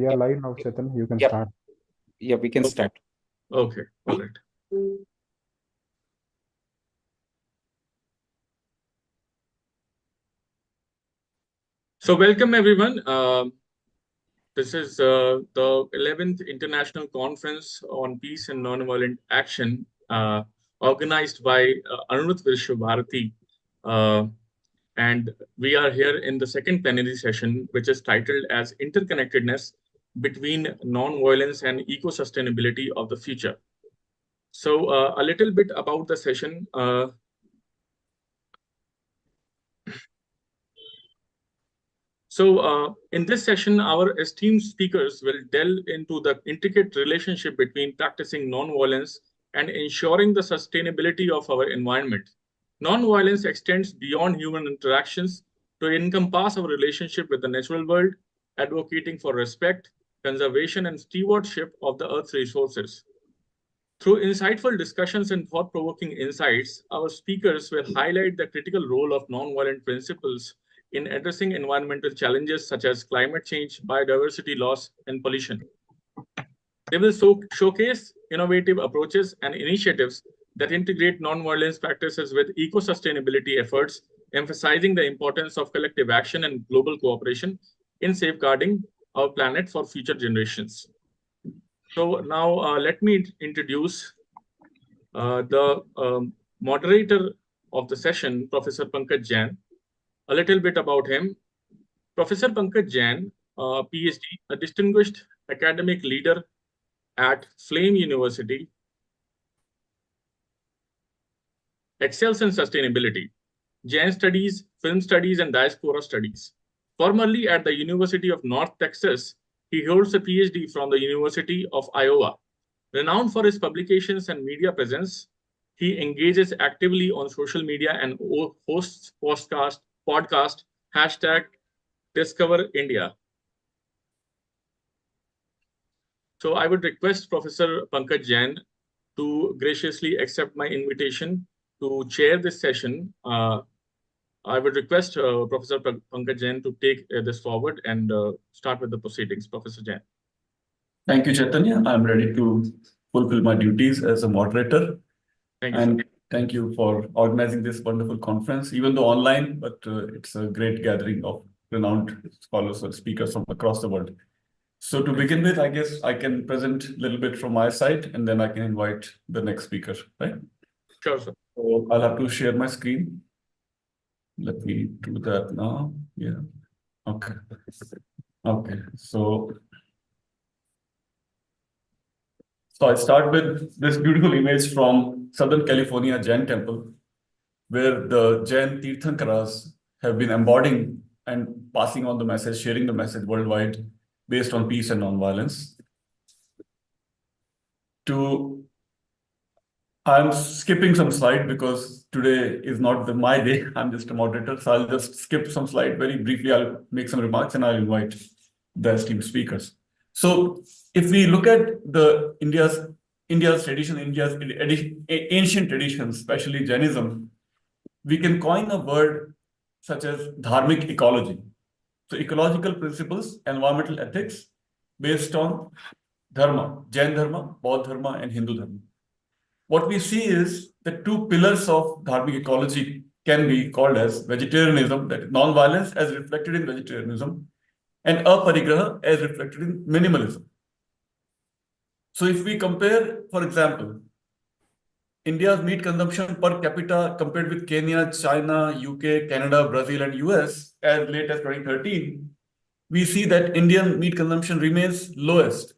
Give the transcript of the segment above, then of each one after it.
we are Yep. live now, Chetan. You can Yep. start. Yeah, we can start. Okay, all right. So welcome everyone. This is the 11th International Conference on Peace and Nonviolent Action, organized by Anuruddh Vishwabharati. And we are here in the second plenary session, which is titled as Interconnectedness Between Nonviolence and Eco-Sustainability of the Future. So a little bit about the session. So in this session, our esteemed speakers will delve into the intricate relationship between practicing nonviolence and ensuring the sustainability of our environment. Nonviolence extends beyond human interactions to encompass our relationship with the natural world, advocating for respect, conservation, and stewardship of the Earth's resources. Through insightful discussions and thought-provoking insights, our speakers will highlight the critical role of nonviolent principles in addressing environmental challenges such as climate change, biodiversity loss, and pollution. They will showcase innovative approaches and initiatives that integrate nonviolence practices with eco-sustainability efforts, emphasizing the importance of collective action and global cooperation in safeguarding our planet for future generations. So now let me introduce the moderator of the session, Professor Pankaj Jain. A little bit about him. Professor Pankaj Jain, PhD, a distinguished academic leader at Flame University, excels in sustainability. Jain studies film studies and diaspora studies. Formerly at the University of North Texas, he holds a PhD from the University of Iowa. Renowned for his publications and media presence, he engages actively on social media and hosts podcast hashtag Discover India. So I would request Professor Pankaj Jain to graciously accept my invitation to chair this session. I would request Professor Pankaj Jain to take this forward and start with the proceedings. Professor Jain. Thank you, Chaitanya. I'm ready to fulfill my duties as a moderator. Thank you, and sir. Thank you for organizing this wonderful conference, even though online, but it's a great gathering of renowned scholars and speakers from across the world. So to begin with, I guess I can present a little bit from my side, and then I can invite the next speaker, right? Sure, sir. So I'll have to share my screen. Let me do that now. Yeah. Okay. Okay. So I start with this beautiful image from Southern California Jain temple, where the Jain Tirthankaras have been embodying and passing on the message, sharing the message worldwide based on peace and nonviolence. I'm skipping some slide because today is not my day. I'm just a moderator, so I'll just skip some slide very briefly. I'll make some remarks and I'll invite the esteemed speakers. So if we look at the India's tradition, India's ancient traditions, especially Jainism, we can coin a word such as dharmic ecology. So ecological principles, environmental ethics based on dharma, Jain dharma, Bauddha dharma, and Hindu dharma. What we see is the two pillars of dharmic ecology can be called as vegetarianism, that is non-violence as reflected in vegetarianism, and aparigraha as reflected in minimalism. So if we compare, for example, India's meat consumption per capita compared with Kenya, China, UK, Canada, Brazil, and US as late as 2013, we see that Indian meat consumption remains lowest,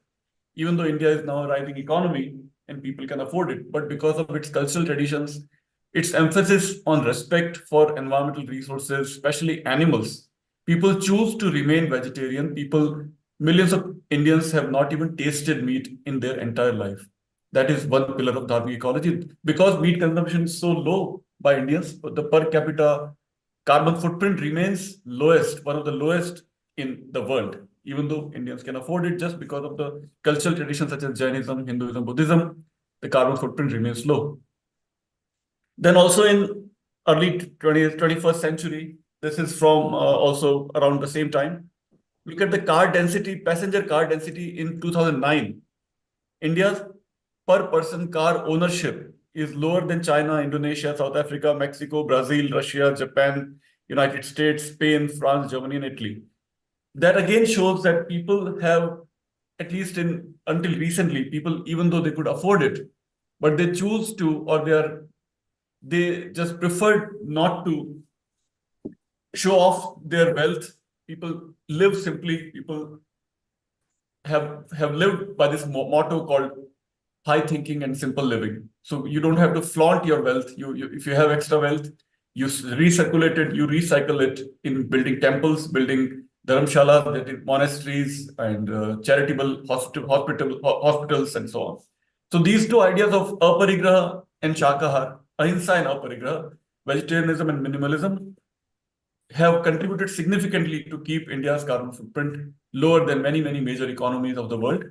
even though India is now a rising economy and people can afford it. But because of its cultural traditions, its emphasis on respect for environmental resources, especially animals, people choose to remain vegetarian. Millions of Indians have not even tasted meat in their entire life. That is one pillar of dharmic ecology. Because meat consumption is so low by Indians, the per capita carbon footprint remains lowest, one of the lowest in the world, even though Indians can afford it just because of the cultural traditions such as Jainism, Hinduism, Buddhism, the carbon footprint remains low. Then also in early 20th, 21st century, this is from also around the same time, Look at the car density, passenger car density in 2009. India's per person car ownership is lower than China, Indonesia, South Africa, Mexico, Brazil, Russia, Japan, United States, Spain, France, Germany, and Italy. That again shows that people have, at least until recently, people, even though they could afford it, but they choose to, or they just preferred not to show off their wealth. People live simply. People have lived by this motto called high thinking and simple living. So you don't have to flaunt your wealth. If you have extra wealth, you recirculate it, you recycle it in building temples, building dharamshalas, monasteries, and charitable hospitals, and so on. So these two ideas of aparigraha and shakahar, ahimsa and aparigraha, vegetarianism and minimalism, have contributed significantly to keep India's carbon footprint lower than many, many major economies of the world.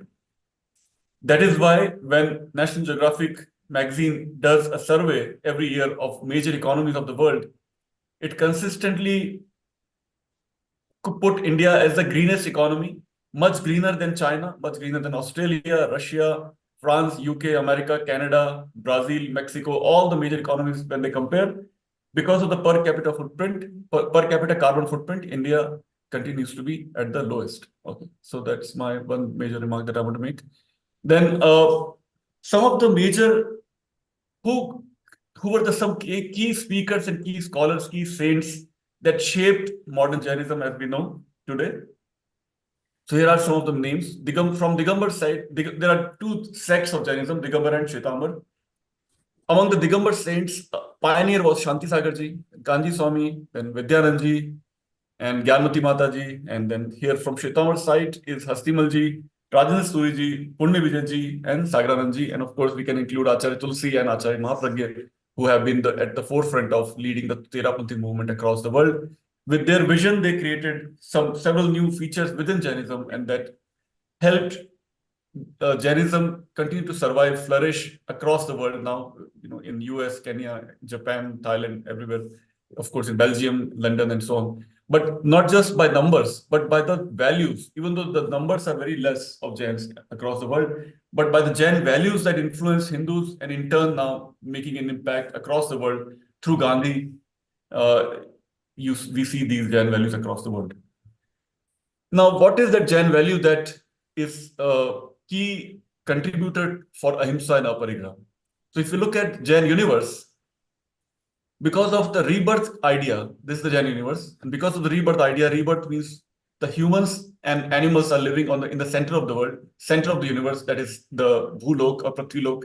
That is why when National Geographic magazine does a survey every year of major economies of the world, it consistently put India as the greenest economy, much greener than China, much greener than Australia, Russia, France, UK, America, Canada, Brazil, Mexico, all the major economies when they compare. Because of the per capita footprint, per capita carbon footprint, India continues to be at the lowest. Okay, so that's my one major remark that I want to make. Then some of the major, who were some key speakers and key scholars, key saints that shaped modern Jainism as we know today. So here are some of the names. From Digambar side, there are two sects of Jainism, Digambar and Shwetambar. Among the Digambar saints, pioneer was Shanti Sagarji, Kanji Swami, then Vidyanandji, and Gyanmati Mataji. And then here from Shwetambar side is Hastimalji, Rajendra Suriji, Punya Vijayji, and Sagaranandji. And of course, we can include Acharya Tulsi and Acharya Mahapragya, who have been at the forefront of leading the Therapunthi movement across the world. With their vision, they created several new features within Jainism, and that helped Jainism continue to survive, flourish across the world now, in US, Kenya, Japan, Thailand, everywhere, of course, in Belgium, London, and so on. But not just by numbers, but by the values, even though the numbers are very less of Jains across the world, but by the Jain values that influence Hindus, and in turn now making an impact across the world through Gandhi, we see these Jain values across the world. Now, what is that Jain value that is key contributor for ahimsa and aparigraha? So if you look at Jain universe, because of the rebirth idea, this is the Jain universe, and because of the rebirth idea, rebirth means the humans and animals are living in the center of the world, center of the universe, that is the Bhulok or Prithvilok.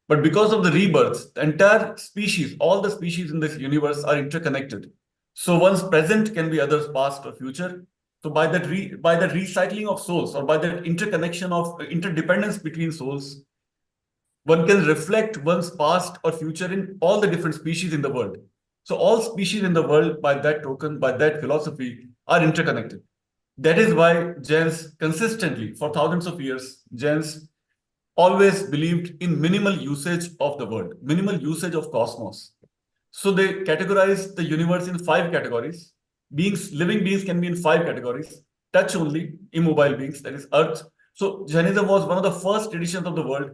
But because of the rebirth, the entire species, all the species in this universe are interconnected. So one's present can be others' past or future. So by that recycling of souls, or by that interconnection of interdependence between souls, one can reflect one's past or future in all the different species in the world. So all species in the world, by that token, by that philosophy, are interconnected. That is why Jains consistently, for thousands of years, Jains always believed in minimal usage of the world, minimal usage of cosmos. So they categorize the universe in 5 categories. Living beings can be in 5 categories. Touch only, immobile beings, that is earth. So Jainism was one of the first traditions of the world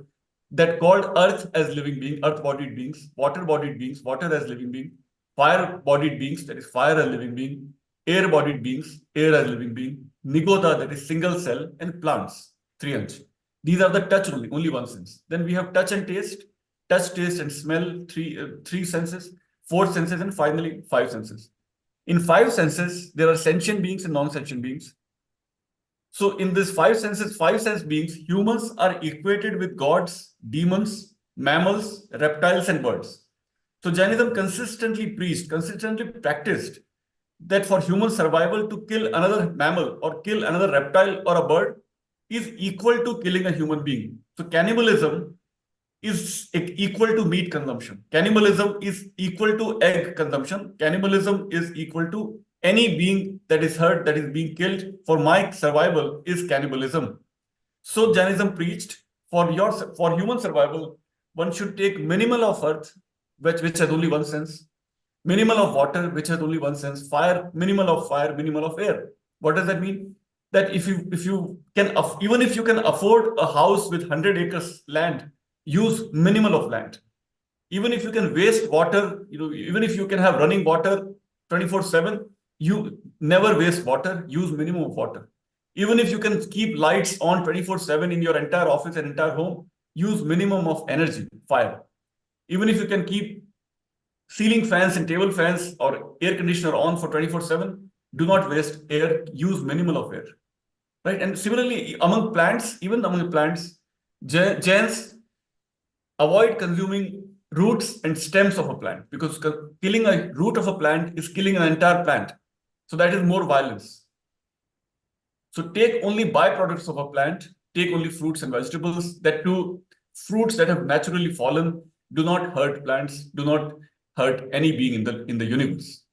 that called earth as living being, earth-bodied beings, water-bodied beings, water as living being, fire-bodied beings, that is fire as living being, air-bodied beings, air as living being, Nigoda, that is single cell, and plants, 3 anch. These are the touch only 1 sense. Then we have touch and taste, touch, taste, and smell, 3 senses, 4 senses, and finally 5 senses. In 5 senses, there are sentient beings and non-sentient beings. So in these 5 senses, 5 sense beings, humans are equated with gods, demons, mammals, reptiles, and birds. So Jainism consistently preached, consistently practiced that for human survival, to kill another mammal or kill another reptile or a bird is equal to killing a human being. So cannibalism is equal to meat consumption. Cannibalism is equal to egg consumption. Cannibalism is equal to any being that is hurt, that is being killed for my survival is cannibalism. So Jainism preached for human survival, one should take minimal of earth, which has only 1 sense, minimal of water, which has only 1 sense, minimal of fire, minimal of air. What does that mean? that if you can, even if you can afford a house with 100 acres land, use minimal of land. Even if you can waste water, even if you can have running water 24/7, you never waste water, use minimum of water. Even if you can keep lights on 24/7 in your entire office and entire home, use minimum of energy, fire. Even if you can keep ceiling fans and table fans or air conditioner on for 24/7, do not waste air, use minimal of air. Right? And similarly, among plants, even among plants, Jains avoid consuming roots and stems of a plant, because killing a root of a plant is killing an entire plant. So that is more violence. So take only byproducts of a plant, take only fruits and vegetables. That too, fruits that have naturally fallen do not hurt plants, do not hurt any being in the universe.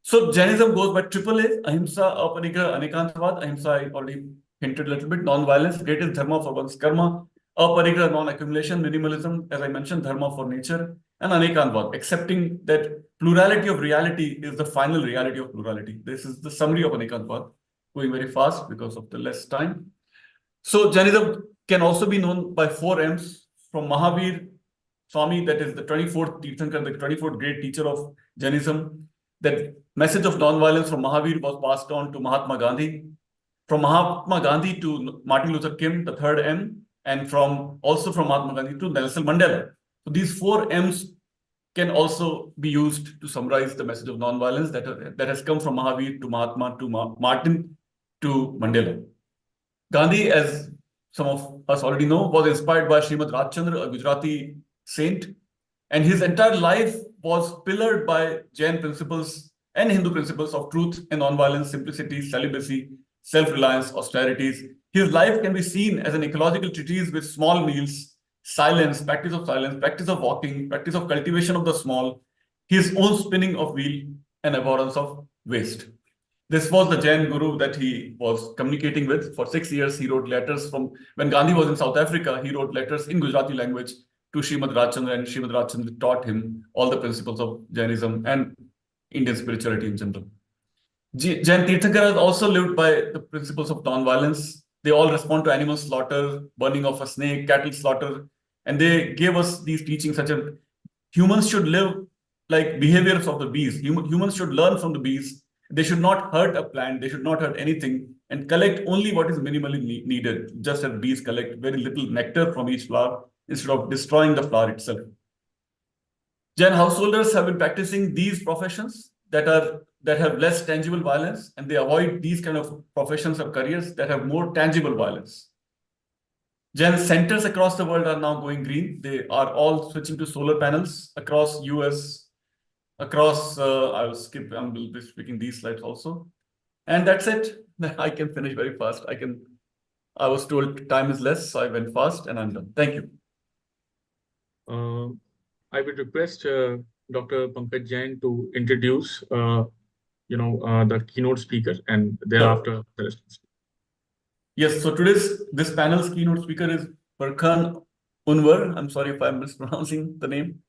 So Jainism goes by AAA: ahimsa, aparigraha, anekantavad. Ahimsa, I already hinted a little bit. Non-violence, greatest dharma for one's karma. Aparigraha, non-accumulation. Minimalism, as I mentioned, dharma for nature. And anekantavad, accepting that plurality of reality is the final reality of plurality. This is the summary of anekantavad, going very fast because of the less time. So Jainism can also be known by 4 M's, from Mahavir Swami, that is the 24th Tirthankar, the 24th great teacher of Jainism. That message of non-violence from Mahavir was passed on to Mahatma Gandhi. From Mahatma Gandhi to Martin Luther King, the 3rd M, and also from Mahatma Gandhi to Nelson Mandela. So these 4 M's can also be used to summarize the message of non-violence that has come from Mahavir to Mahatma to Martin to Mandela. Gandhi, as some of us already know, was inspired by Srimad Rajchandra, a Gujarati saint, and his entire life was pillared by Jain principles and Hindu principles of truth and non-violence, simplicity, celibacy, self-reliance, austerities. His life can be seen as an ecological treatise with small meals, silence, practice of walking, practice of cultivation of the small, his own spinning of wheel, and abhorrence of waste. This was the Jain guru that he was communicating with. For 6 years, he wrote letters from when Gandhi was in South Africa. He wrote letters in Gujarati language to Srimad Rajchandra, and Srimad Rajchandra taught him all the principles of Jainism and Indian spirituality in general. Jain Tirthankaras also lived by the principles of non-violence. They all respond to animal slaughter, burning of a snake, cattle slaughter, and they gave us these teachings such as humans should live like behaviors of the bees. Humans should learn from the bees. They should not hurt a plant. They should not hurt anything, and collect only what is minimally needed, just as bees collect very little nectar from each flower instead of destroying the flower itself. Jain householders have been practicing these professions that have less tangible violence, and they avoid these kind of professions or careers that have more tangible violence. Jain centers across the world are now going green. They are all switching to solar panels across US, across, I'll skip, I will be speaking these slides also. And that's it. I can finish very fast. I was told time is less, so I went fast and I'm done. Thank you. I would request Dr. Pankaj Jain to introduce, the keynote speaker, and thereafter the rest. Yes, so this panel's keynote speaker is Farkhan Unwar. I'm sorry if I'm mispronouncing the name.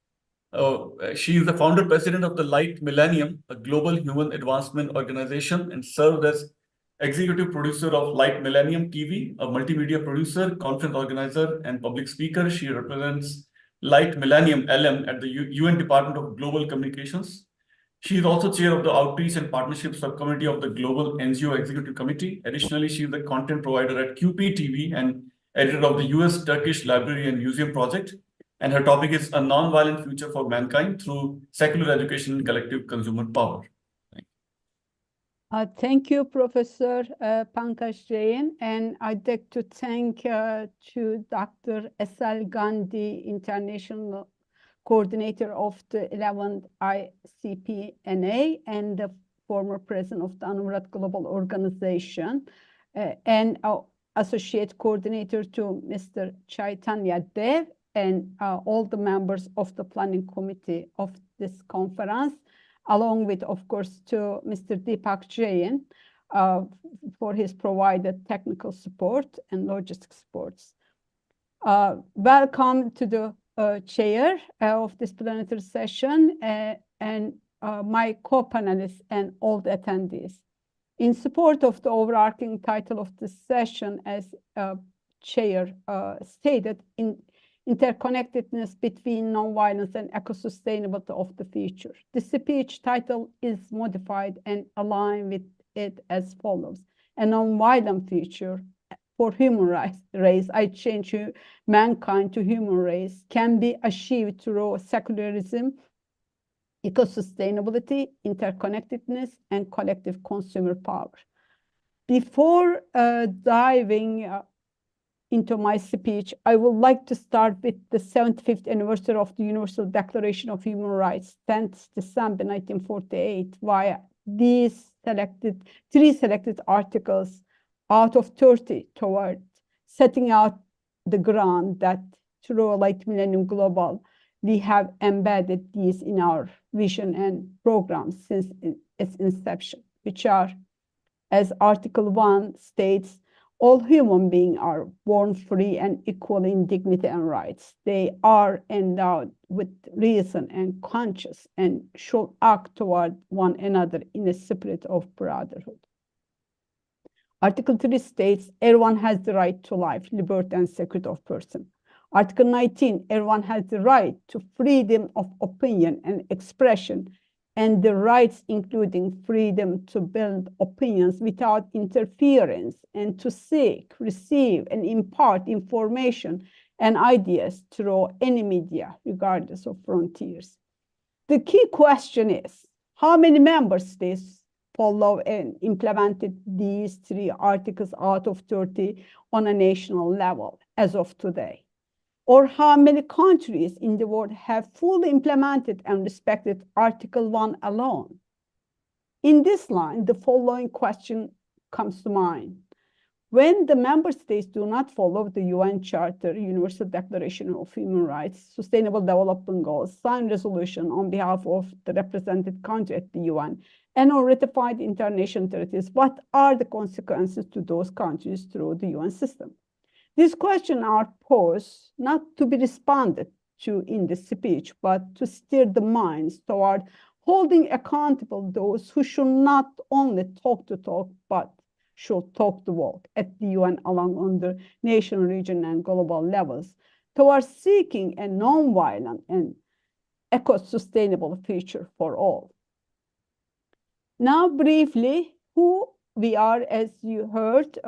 She is the founder president of the Light Millennium, a global human advancement organization, and served as executive producer of Light Millennium TV, a multimedia producer, conference organizer, and public speaker. She represents Light Millennium LM at the UN Department of Global Communications. She is also chair of the Outreach and Partnership Subcommittee of the Global NGO Executive Committee. Additionally, she is the content provider at QP TV and editor of the US Turkish Library and Museum Project. And her topic is a non-violent future for mankind through secular education and collective consumer power. Thank you, Professor Pankaj Jain, and I'd like to thank to Dr. Esal Gandhi, International Coordinator of the 11th ICPNA and the former president of the Anurat Global Organization, and Associate Coordinator to Mr. Chaitanya Dev, and all the members of the planning committee of this conference, along with, of course, to Mr. Deepak Jain for his provided technical support and logistics supports. Welcome to the chair of this plenary session and my co-panelists and all the attendees. In support of the overarching title of this session, as Chair stated, interconnectedness between nonviolence and eco-sustainability of the future. The speech title is modified and aligned with it as follows: a nonviolent future for human race, I change mankind to human race, can be achieved through secularism, eco-sustainability, interconnectedness, and collective consumer power. Before diving into my speech, I would like to start with the 75th anniversary of the Universal Declaration of Human Rights, 10th December 1948, via these three selected articles out of 30 toward setting out the ground that through Light Millennium Global, we have embedded these in our vision and programs since its inception, which are, as Article 1 states, all human beings are born free and equal in dignity and rights. They are endowed with reason and conscience and should act toward one another in a spirit of brotherhood. Article 3 states, everyone has the right to life, liberty, and security of person. Article 19, everyone has the right to freedom of opinion and expression, and the rights including freedom to build opinions without interference and to seek, receive, and impart information and ideas through any media, regardless of frontiers. The key question is, how many member states follow and implemented these three articles out of 30 on a national level as of today? Or how many countries in the world have fully implemented and respected Article 1 alone? In this line, the following question comes to mind. When the member states do not follow the UN Charter, Universal Declaration of Human Rights, Sustainable Development Goals, sign resolution on behalf of the represented country at the UN, and or ratified international treaties, what are the consequences to those countries through the UN system? These questions are posed not to be responded to in the speech, but to steer the minds toward holding accountable those who should not only talk the talk, but should talk the walk at the UN along on the national, regional, and global levels towards seeking a non-violent and eco-sustainable future for all. Now, briefly, who we are, as you heard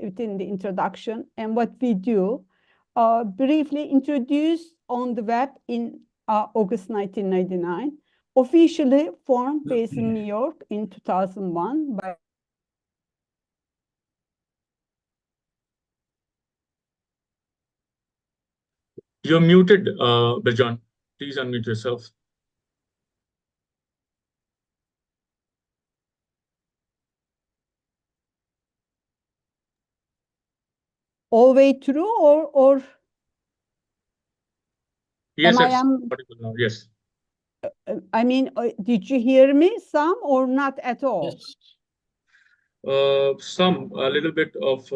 within the introduction, and what we do, briefly introduced on the web in August 1999, officially formed based in New York in 2001 by You're muted, Birjan. Please unmute yourself. all way through, or Yes, am I it's audible now. Yes. I mean, did you hear me some or not at all? Yes. Some, a little bit of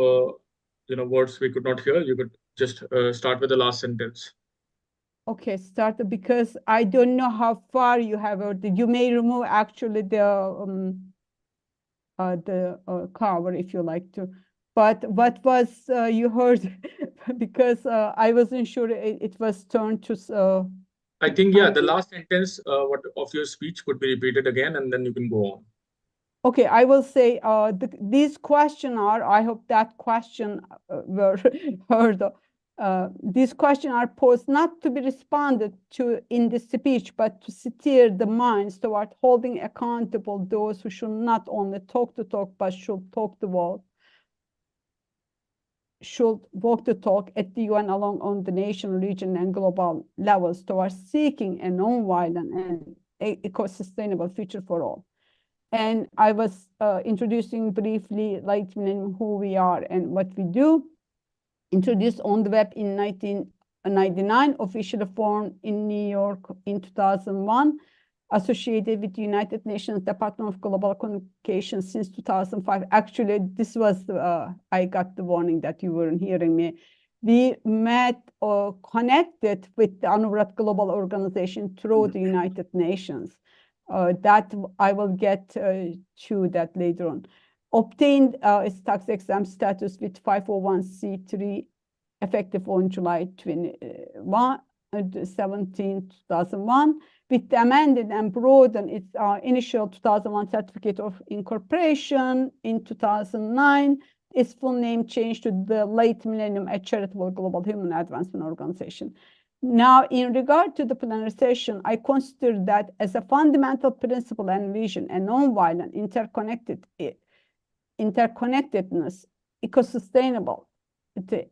words we could not hear. You could just start with the last sentence. Okay, start because I don't know how far you have heard. You may remove actually the cover if you like to. But what was you heard? Because I wasn't sure it was turned to. I think, yeah, the last sentence of your speech could be repeated again, and then you can go on. Okay, I will say these questions are, I hope that question were heard. These questions are posed not to be responded to in the speech, but to steer the minds toward holding accountable those who should not only talk the talk, but should talk the walk, should walk the talk at the UN along on the national, region, and global levels towards seeking a non-violent and eco-sustainable future for all. And I was introducing briefly Light Millennium, who we are and what we do. Introduced on the web in 1999, officially formed in New York in 2001, associated with the United Nations Department of Global Communications since 2005. Actually, this was, I got the warning that you weren't hearing me. We met or connected with the UNRWA Global Organization through the United Nations. That I will get to that later on. Obtained its tax-exempt status with 501c3 effective on July 17, 2001, with the amended and broadened its initial 2001 certificate of incorporation in 2009. Its full name changed to the Late Millennium, a charitable global human advancement organization. Now, in regard to the plenary session, I consider that as a fundamental principle and vision, a nonviolent, interconnectedness, eco-sustainable,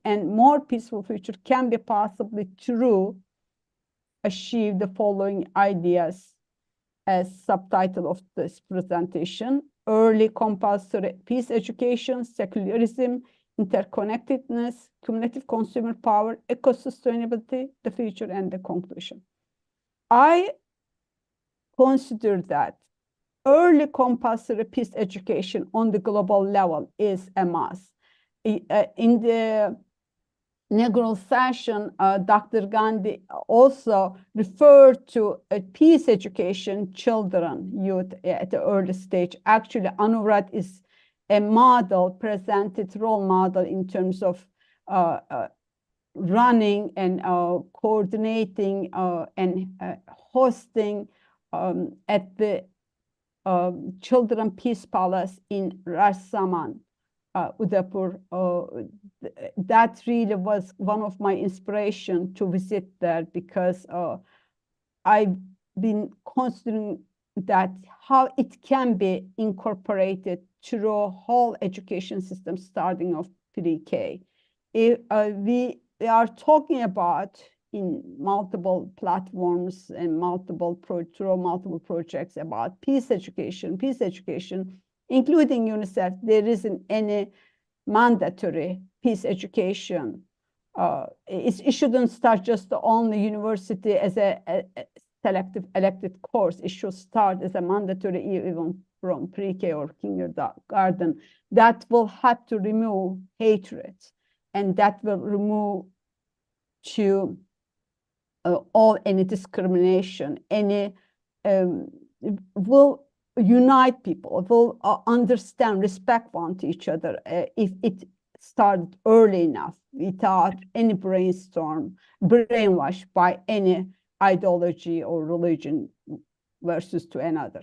and more peaceful future can be possibly through achieve the following ideas as subtitle of this presentation: early compulsory peace education, secularism, interconnectedness, cumulative consumer power, eco-sustainability, the future, and the conclusion. I consider that early compulsory peace education on the global level is a must. In the inaugural session, Dr. Gandhi also referred to peace education, children, youth at the early stage. Actually, Anurad is a model, presented role model in terms of running and coordinating and hosting at the Children Peace Palace in Rajsaman, Udaipur. That really was one of my inspiration to visit there, because I've been considering that how it can be incorporated through whole education system starting of pre-K. We are talking about in multiple platforms and through multiple projects about peace education, including UNICEF. There isn't any mandatory peace education. It shouldn't start just the only university as a selective elected course. It should start as a mandatory even from pre-K or kindergarten. That will have to remove hatred, and that will remove to all any discrimination, any will unite people, will understand, respect one to each other if it started early enough without any brainwash by any ideology or religion versus to another.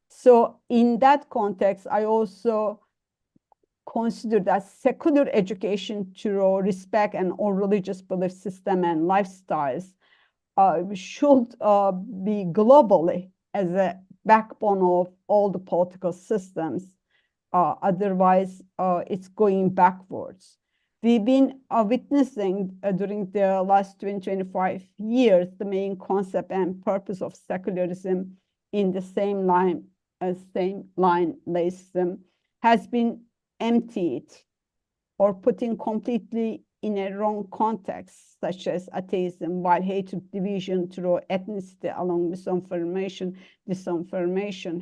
So in that context, I also consider that secular education through respect and all religious belief system and lifestyles should be globally as a backbone of all the political systems. Otherwise, it's going backwards. We've been witnessing during the last 25 years the main concept and purpose of secularism in the same line laicism has been emptied or put in completely in a wrong context, such as atheism, while hatred, division through ethnicity along disinformation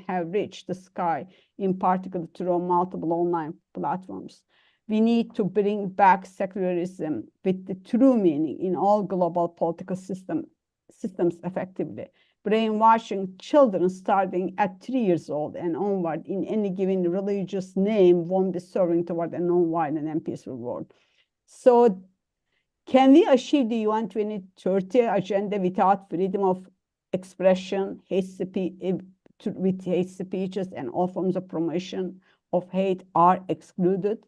have reached the sky, in particular through multiple online platforms. We need to bring back secularism with the true meaning in all global political systems effectively. Brainwashing children starting at 3 years old and onward in any given religious name won't be serving toward a non-violent and peaceful world. So can we achieve the UN 2030 agenda without freedom of expression, with hate speeches and all forms of promotion of hate are excluded?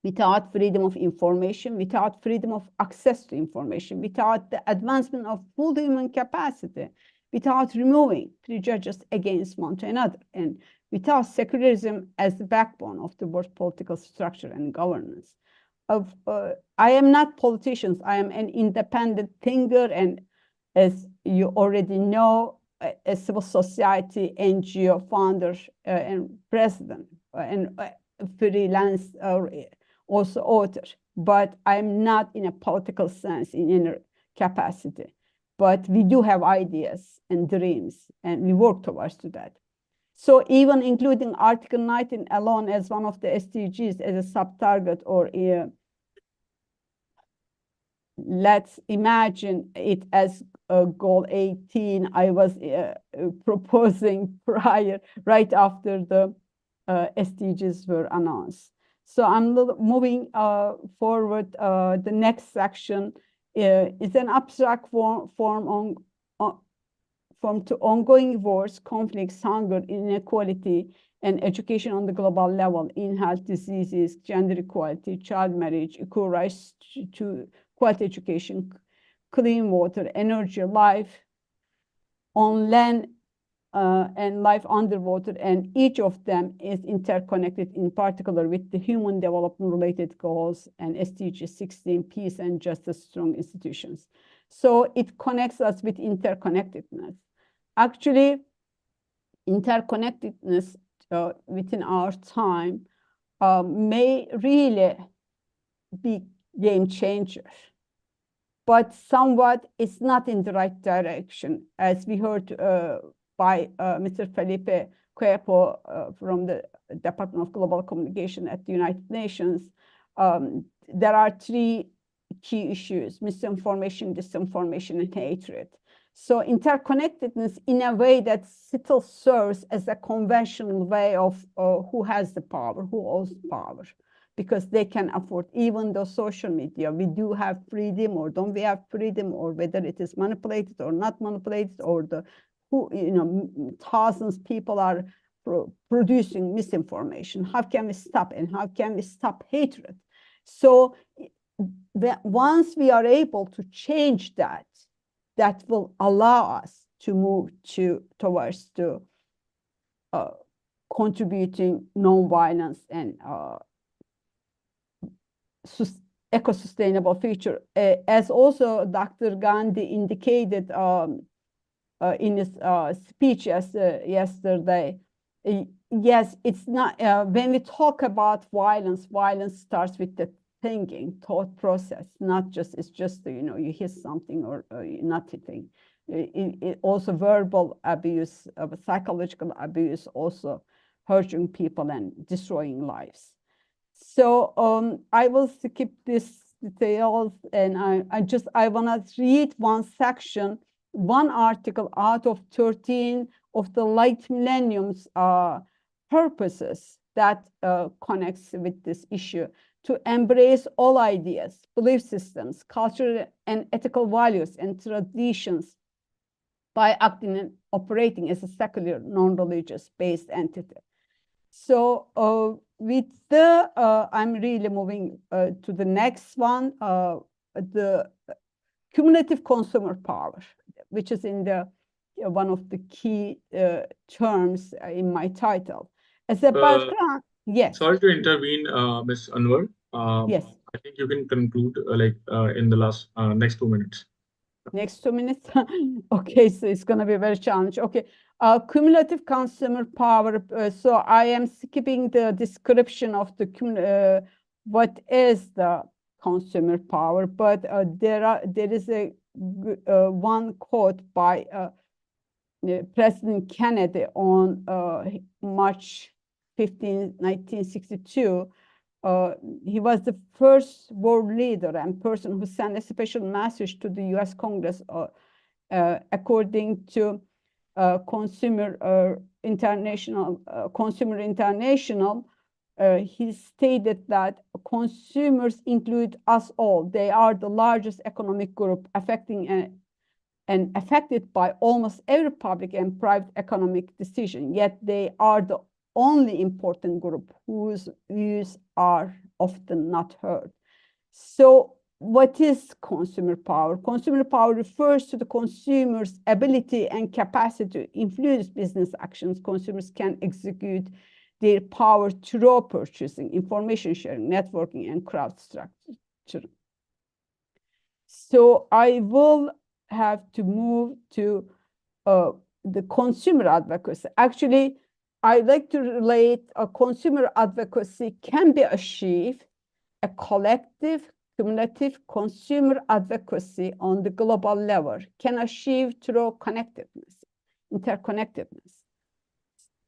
Without freedom of information, without freedom of access to information, without the advancement of full human capacity, without removing prejudice against one to another, and without secularism as the backbone of the world's political structure and governance. I am not politician. I am an independent thinker, and as you already know, a civil society NGO founder and president, and freelance also author. But I'm not in a political sense in inner capacity. But we do have ideas and dreams, and we work towards to that. So even including Article 19 alone as one of the SDGs as a sub-target, or let's imagine it as goal 18 I was proposing right after the SDGs were announced. So I'm moving forward. The next section is an abstract form to ongoing wars, conflicts, hunger, inequality, and education on the global level in health, diseases, gender equality, child marriage, equal rights to quality education, clean water, energy, life on land and life underwater, and each of them is interconnected, in particular with the human development related goals and SDG 16, peace and justice, strong institutions. So it connects us with interconnectedness. Actually, interconnectedness within our time may really be game changer, but somewhat it's not in the right direction, as we heard by Mr. Felipe Cuepo from the Department of Global Communication at the United Nations. There are three key issues: misinformation, disinformation, and hatred. So interconnectedness, in a way that still serves as a conventional way of who has the power, who owns power, because they can afford, even though social media, we do have freedom, or don't we have freedom, or whether it is manipulated or not manipulated, or the thousands of people are producing misinformation. How can we stop, and how can we stop hatred? So once we are able to change that, that will allow us to move towards the contributing nonviolence and eco-sustainable future. As also Dr. Gandhi indicated in his speech yesterday, yes, it's not, when we talk about violence, violence starts with the thinking, thought process, not just, it's just, you hit something or not hitting. It also verbal abuse, psychological abuse, also hurting people and destroying lives. So I will skip these details, and I want to read one section, one article out of 13 of the Light Millennium's purposes that connects with this issue: to embrace all ideas, belief systems, cultural and ethical values and traditions by acting and operating as a secular, non-religious based entity. So with the, I'm really moving to the next one, the cumulative consumer power, which is in the one of the key terms in my title. As a background, yes. Sorry to intervene, Ms. Anwar. Yes. I think you can conclude in the last next 2 minutes. Next 2 minutes? Okay, so it's going to be very challenging. Okay, cumulative consumer power. So I am skipping the description of the what is the consumer power, but there is a one quote by President Kennedy on March 15, 1962. He was the first world leader and person who sent a special message to the U.S. Congress, according to Consumer International. He stated that consumers include us all. They are the largest economic group affecting and affected by almost every public and private economic decision, yet they are the only important group whose views are often not heard. So what is consumer power? Consumer power refers to the consumer's ability and capacity to influence business actions. Consumers can execute their power through purchasing, information sharing, networking, and crowd structure. So I will have to move to the consumer advocacy. Actually, I like to relate a consumer advocacy can be achieved, a collective, cumulative consumer advocacy on the global level can achieve through connectedness, interconnectedness.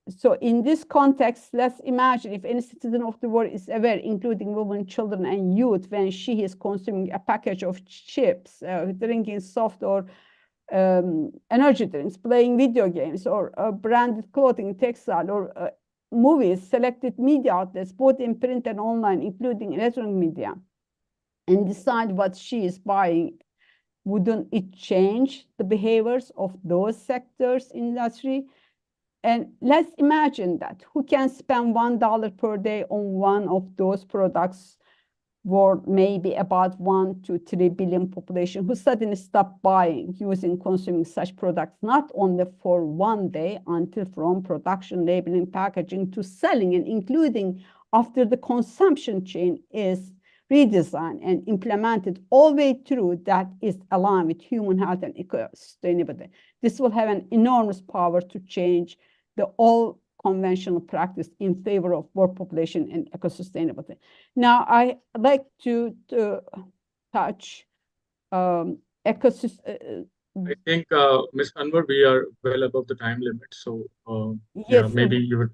So in this context, let's imagine if any citizen of the world is aware, including women, children, and youth, when she is consuming a package of chips, drinking soft or energy drinks, playing video games, or branded clothing, textile, or movies, selected media outlets, both in print and online, including electronic media, and decide what she is buying, wouldn't it change the behaviors of those sectors in industry? And let's imagine that who can spend $1 per day on one of those products, for maybe about 1 to 3 billion population who suddenly stop buying, using, consuming such products, not only for one day, until from production, labeling, packaging to selling, and including after the consumption chain is redesigned and implemented all the way through, that is aligned with human health and eco-sustainability. This will have an enormous power to change the all conventional practice in favor of world population and eco-sustainability. Now, I like to touch ecosystem. I think, Ms. Anwar, we are well above the time limit. So, Yes, maybe you would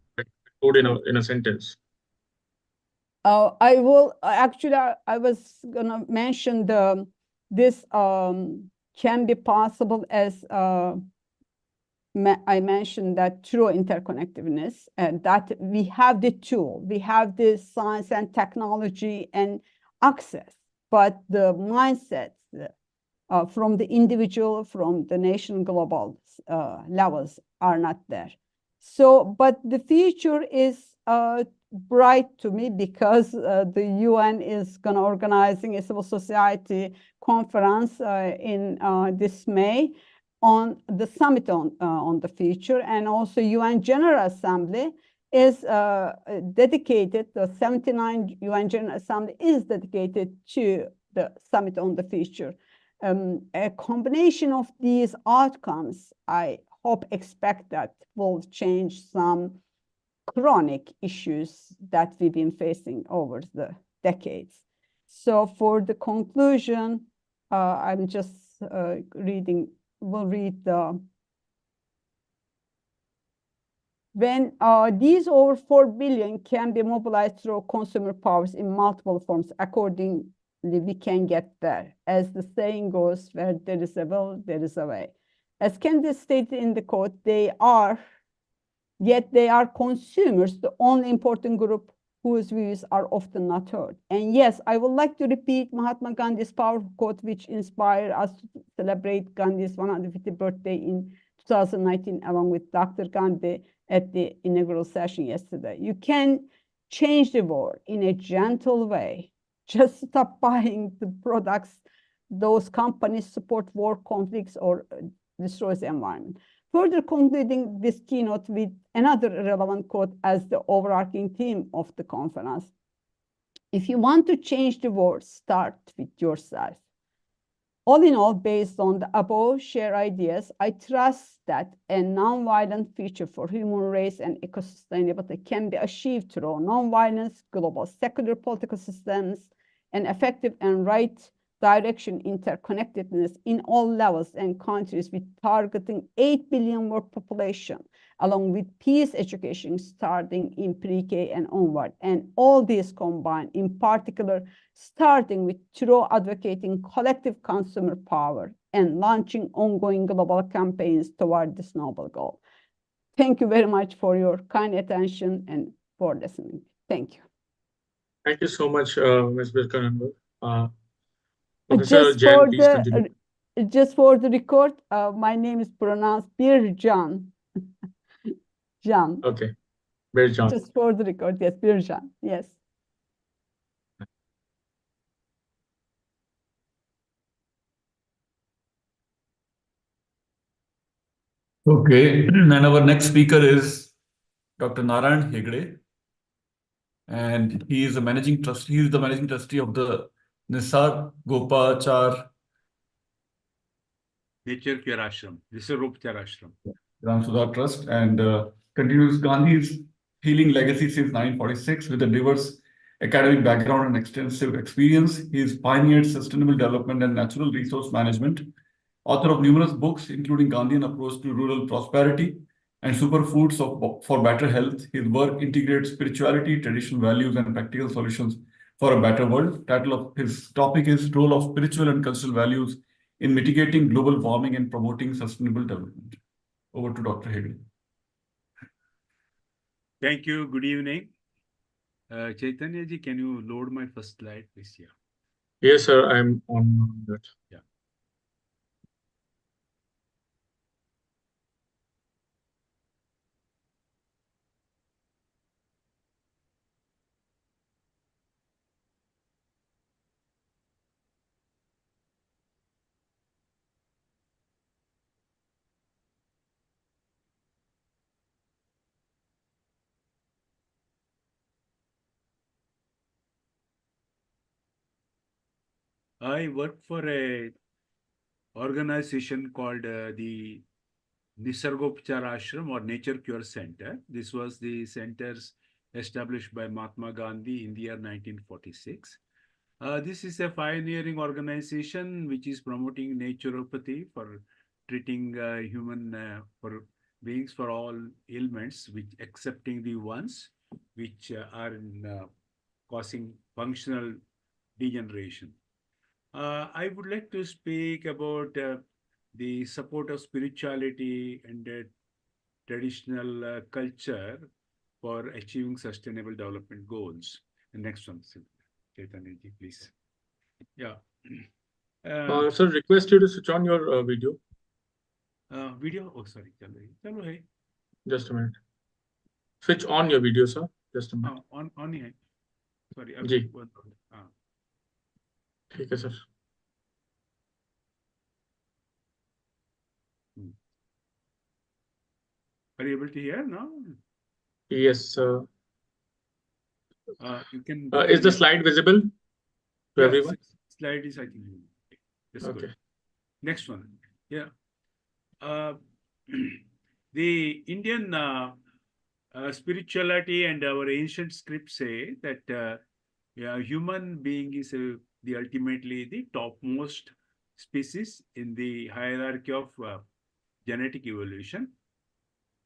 put in a sentence. I will actually. I was gonna mention this can be possible as I mentioned that through interconnectedness, and that we have the tool, we have the science and technology and access, but the mindsets from the individual, from the nation, global levels are not there. So, but the future is bright to me, because the UN is going to organizing a civil society conference in this May on the summit on the future, and also UN General Assembly is dedicated, the 79 UN General Assembly is dedicated to the summit on the future. A combination of these outcomes, I hope, expect that will change some chronic issues that we've been facing over the decades. So for the conclusion, I'm just we'll read when these over 4 billion can be mobilized through consumer powers in multiple forms, accordingly, we can get there. As the saying goes, where there is a will, there is a way. As Candy stated in the quote, yet they are consumers, the only important group whose views are often not heard. And yes, I would like to repeat Mahatma Gandhi's powerful quote, which inspired us to celebrate Gandhi's 150th birthday in 2019, along with Dr. Gandhi at the inaugural session yesterday. You can change the world in a gentle way. Just stop buying the products those companies support war, conflicts, or destroys the environment. Further concluding this keynote with another relevant quote as the overarching theme of the conference. If you want to change the world, start with yourself. All in all, based on the above shared ideas, I trust that a nonviolent future for human race and eco-sustainability can be achieved through nonviolence, global secular political systems, and effective and right direction interconnectedness in all levels and countries, with targeting 8 billion world population, along with peace education starting in pre-K and onward. And all these combined, in particular, starting with through advocating collective consumer power and launching ongoing global campaigns toward this noble goal. Thank you very much for your kind attention and for listening. Thank you. Thank you so much, Ms. Birkan Anwar. Professor Jain, please continue. Just for the record, my name is pronounced Birjan. Jan. Okay, Birjan. Just for the record, yes, Birjan, yes. Okay, and our next speaker is Dr. Narayan Hegde, and he is the managing trustee. He is the managing trustee of the Nisar Gopachar Nature Care Ashram. This is Rup Care Ashram. Ram Sudhar Trust, and continues Gandhi's healing legacy since 1946 with a diverse academic background and extensive experience. He has pioneered sustainable development and natural resource management, author of numerous books, including Gandhian Approach to Rural Prosperity and Superfoods for Better Health. His work integrates spirituality, traditional values, and practical solutions for a better world. Title of his topic is Role of Spiritual and Cultural Values in mitigating global warming and promoting sustainable development. Over to Dr. Hegde. Thank you. Good evening. Chaitanya ji, can you load my first slide, please? Yeah. Yes, sir. I'm on that. Yeah. I work for a organization called the Nisargopchar Ashram or Nature Cure Center. This was the centers established by Mahatma Gandhi in the year 1946. This is a pioneering organization which is promoting naturopathy for treating human for beings for all ailments, which excepting the ones which are causing functional degeneration. I would like to speak about the support of spirituality and traditional culture for achieving sustainable development goals. The next one, Chaitanya ji, please. Yeah. Sir, request you to switch on your video. Video? Oh, sorry. Chalo hai. Just a minute. Switch on your video, sir. Just a minute. On hai. Sorry. जी. ठीक है, sir. Are you able to hear now? Yes, sir. You can. Is the slide visible to everyone? Slide is, I think. That's okay. Good. Next one. Yeah. The Indian spirituality and our ancient scripts say that human being is the ultimately the topmost species in the hierarchy of genetic evolution.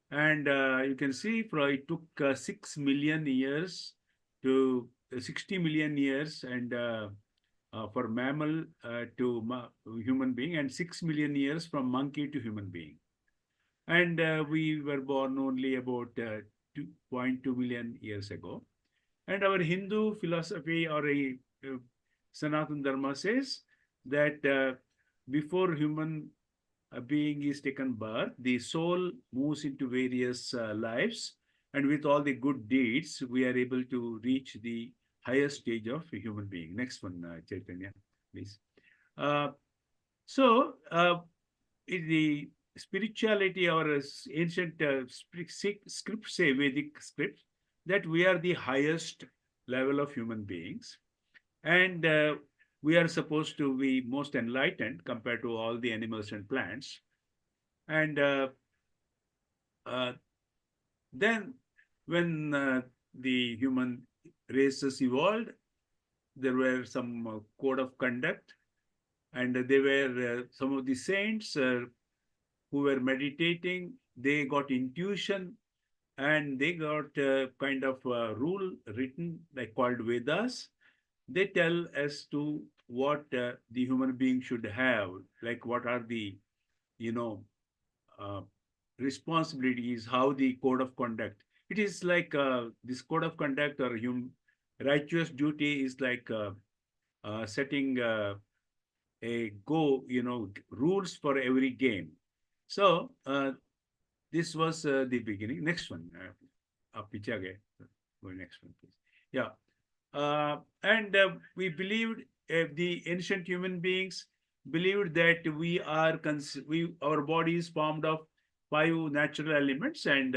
And you can see it took 6 million years to 60 million years and for mammal to human being, and 6 million years from monkey to human being. And we were born only about 2.2 million years ago. And our Hindu philosophy or Sanatana Dharma says that before human being is taken birth, the soul moves into various lives, and with all the good deeds, we are able to reach the highest stage of a human being. Next one, Chaitanya, please. So, in the spirituality or ancient scripts say, Vedic scripts, that we are the highest level of human beings, and we are supposed to be most enlightened compared to all the animals and plants. And then when the human races evolved, there were some code of conduct, and they were some of the saints who were meditating, they got intuition, and they got kind of a rule written like called Vedas. They tell as to what the human being should have, like what are the, responsibilities, how the code of conduct. It is like this code of conduct or righteous duty is like setting rules for every game. So this was the beginning. Next one. Go next one, please. Yeah. And we believed, the ancient human beings believed that our body is formed of 5 natural elements, and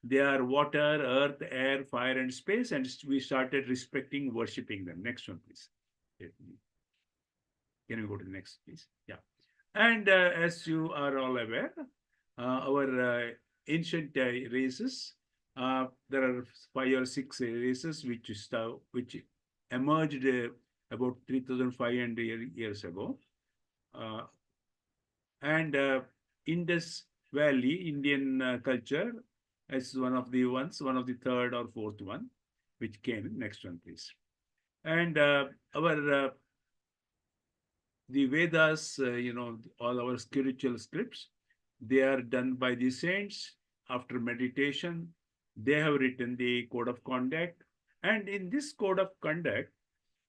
they are water, earth, air, fire, and space, and we started respecting, worshipping them. Next one, please. Can we go to the next, please? Yeah. And as you are all aware, our ancient races, there are 5 or 6 races which emerged about 3,500 years ago. And Indus Valley, Indian culture, is one of the 3rd or 4th one, which came. Next one, please. And our the Vedas, all our spiritual scripts, they are done by the saints after meditation. They have written the code of conduct. And in this code of conduct,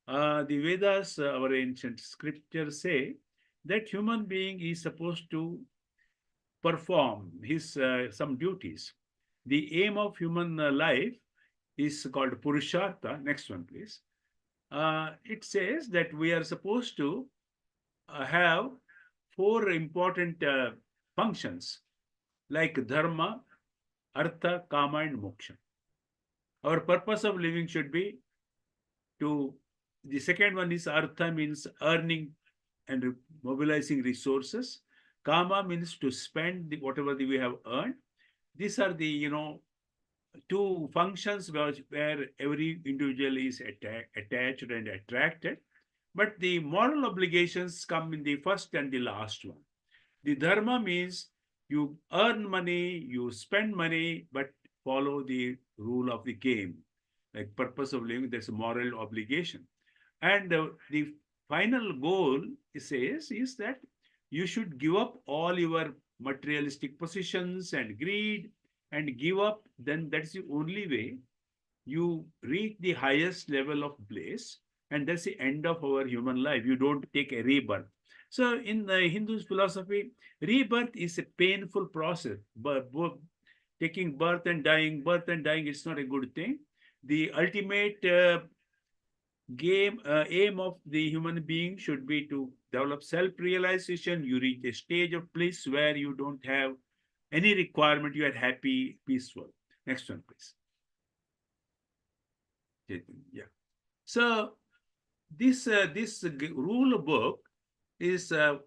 the Vedas, our ancient scriptures say that human being is supposed to perform his some duties. The aim of human life is called Purushartha. Next one, please. It says that we are supposed to have four important functions like dharma, artha, kama, and moksha. Our purpose of living should be to, the second one is artha, means earning and mobilizing resources. Kama means to spend whatever we have earned. These are the, two functions where every individual is attached and attracted. But the moral obligations come in the first and the last one. The dharma means you earn money, you spend money, but follow the rule of the game. Like purpose of living, there's a moral obligation. And the final goal, it says, is that you should give up all your materialistic possessions and greed and give up. Then that's the only way you reach the highest level of bliss. And that's the end of our human life. You don't take a rebirth. So in the Hindu philosophy, rebirth is a painful process. But taking birth and dying, it's not a good thing. The ultimate aim of the human being should be to develop self-realization. You reach a stage of bliss where you don't have any requirement. You are happy, peaceful. Next one, please. Yeah. So this rule book is a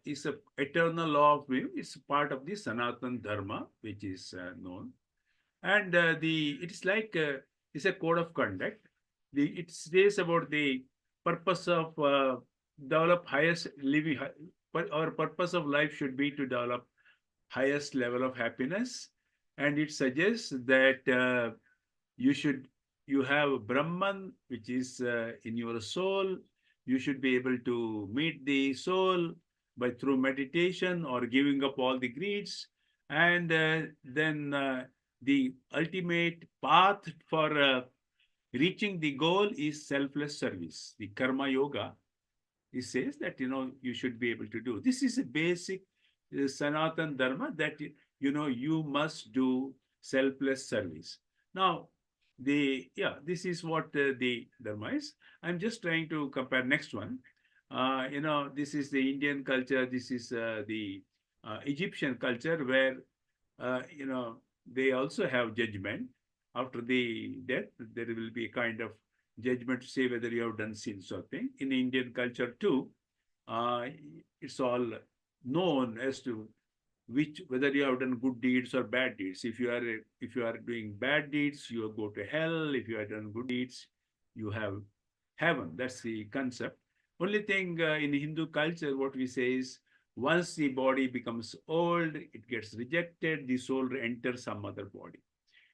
eternal law of being. It's part of the Sanatan Dharma, which is known, and it is like it's a code of conduct. It says about the purpose of develop highest living. Our purpose of life should be to develop highest level of happiness, and it suggests that you have Brahman, which is in your soul. You should be able to meet the soul by through meditation or giving up all the greeds, and then the ultimate path for reaching the goal is selfless service. The karma yoga, it says that you should be able to do. This is a basic Sanatan Dharma that you must do selfless service. Now, this is what the Dharma is. I'm just trying to compare next one. This is the Indian culture. This is the Egyptian culture where they also have judgment. After the death, there will be a kind of judgment to say whether you have done sins or thing. In Indian culture too, it's all known as to whether you have done good deeds or bad deeds. If you are doing bad deeds, you go to hell. If you have done good deeds, you have heaven. That's the concept. Only thing in Hindu culture, what we say is, once the body becomes old, it gets rejected, the soul enters some other body.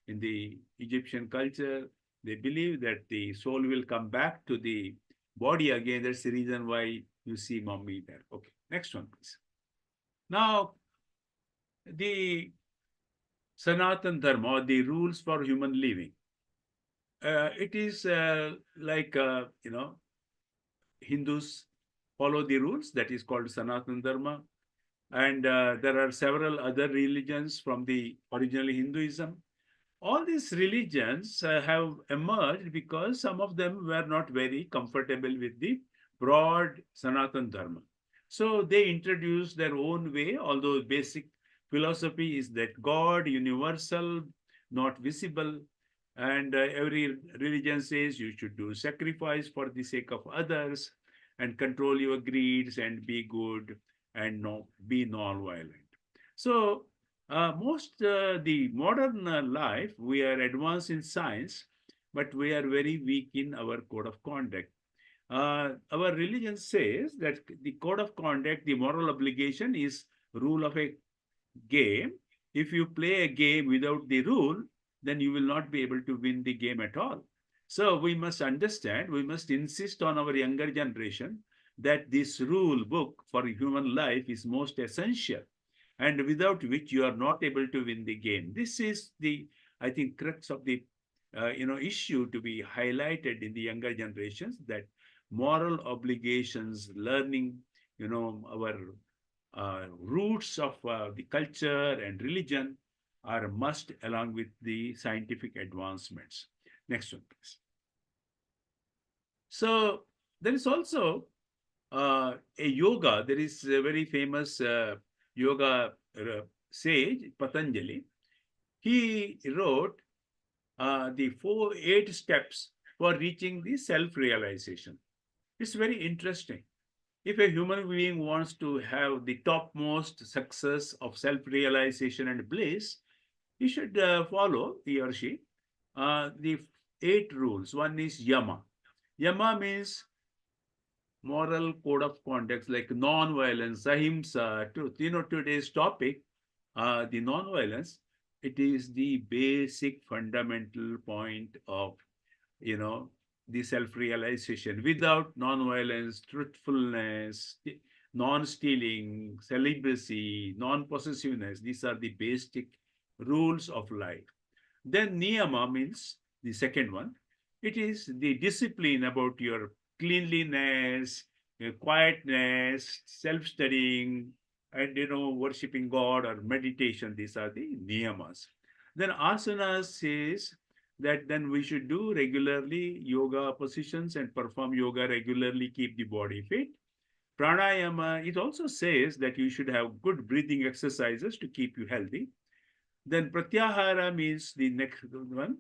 In the Egyptian culture, they believe that the soul will come back to the body again. That's the reason why you see mummy there. Okay, next one, please. Now, the Sanatan Dharma, or the rules for human living. It is like, Hindus follow the rules, that is called Sanatan Dharma. And there are several other religions from the original Hinduism. All these religions have emerged because some of them were not very comfortable with the broad Sanatan Dharma. So they introduced their own way, although basic philosophy is that God, universal, not visible, and every religion says you should do sacrifice for the sake of others and control your greeds and be good and be non-violent. So the modern life, we are advanced in science, but we are very weak in our code of conduct. Our religion says that the code of conduct, the moral obligation is rule of a game. If you play a game without the rule, then you will not be able to win the game at all. So we must understand, we must insist on our younger generation that this rule book for human life is most essential, and without which you are not able to win the game. This is the, I think, crux of the issue to be highlighted in the younger generations, that moral obligations, learning, our roots of the culture and religion are a must, along with the scientific advancements. Next one, please. So there is also a yoga. There is a very famous yoga sage, Patanjali. He wrote the 8 steps for reaching the self-realization. It's very interesting. If a human being wants to have the topmost success of self-realization and bliss, he should follow, he or she, the 8 rules. One is yama. Yama means moral code of conduct, like non-violence, ahimsa, truth. Today's topic, the non-violence, it is the basic fundamental point of, the self-realization. Without non-violence, truthfulness, non-stealing, celibacy, non-possessiveness, these are the basic rules of life. Then niyama means the second one. It is the discipline about your cleanliness, quietness, self-studying, and worshipping God or meditation. These are the niyamas. Then asanas says that then we should do regularly yoga positions and perform yoga regularly, keep the body fit. Pranayama, it also says that you should have good breathing exercises to keep you healthy. Then pratyahara means the next one,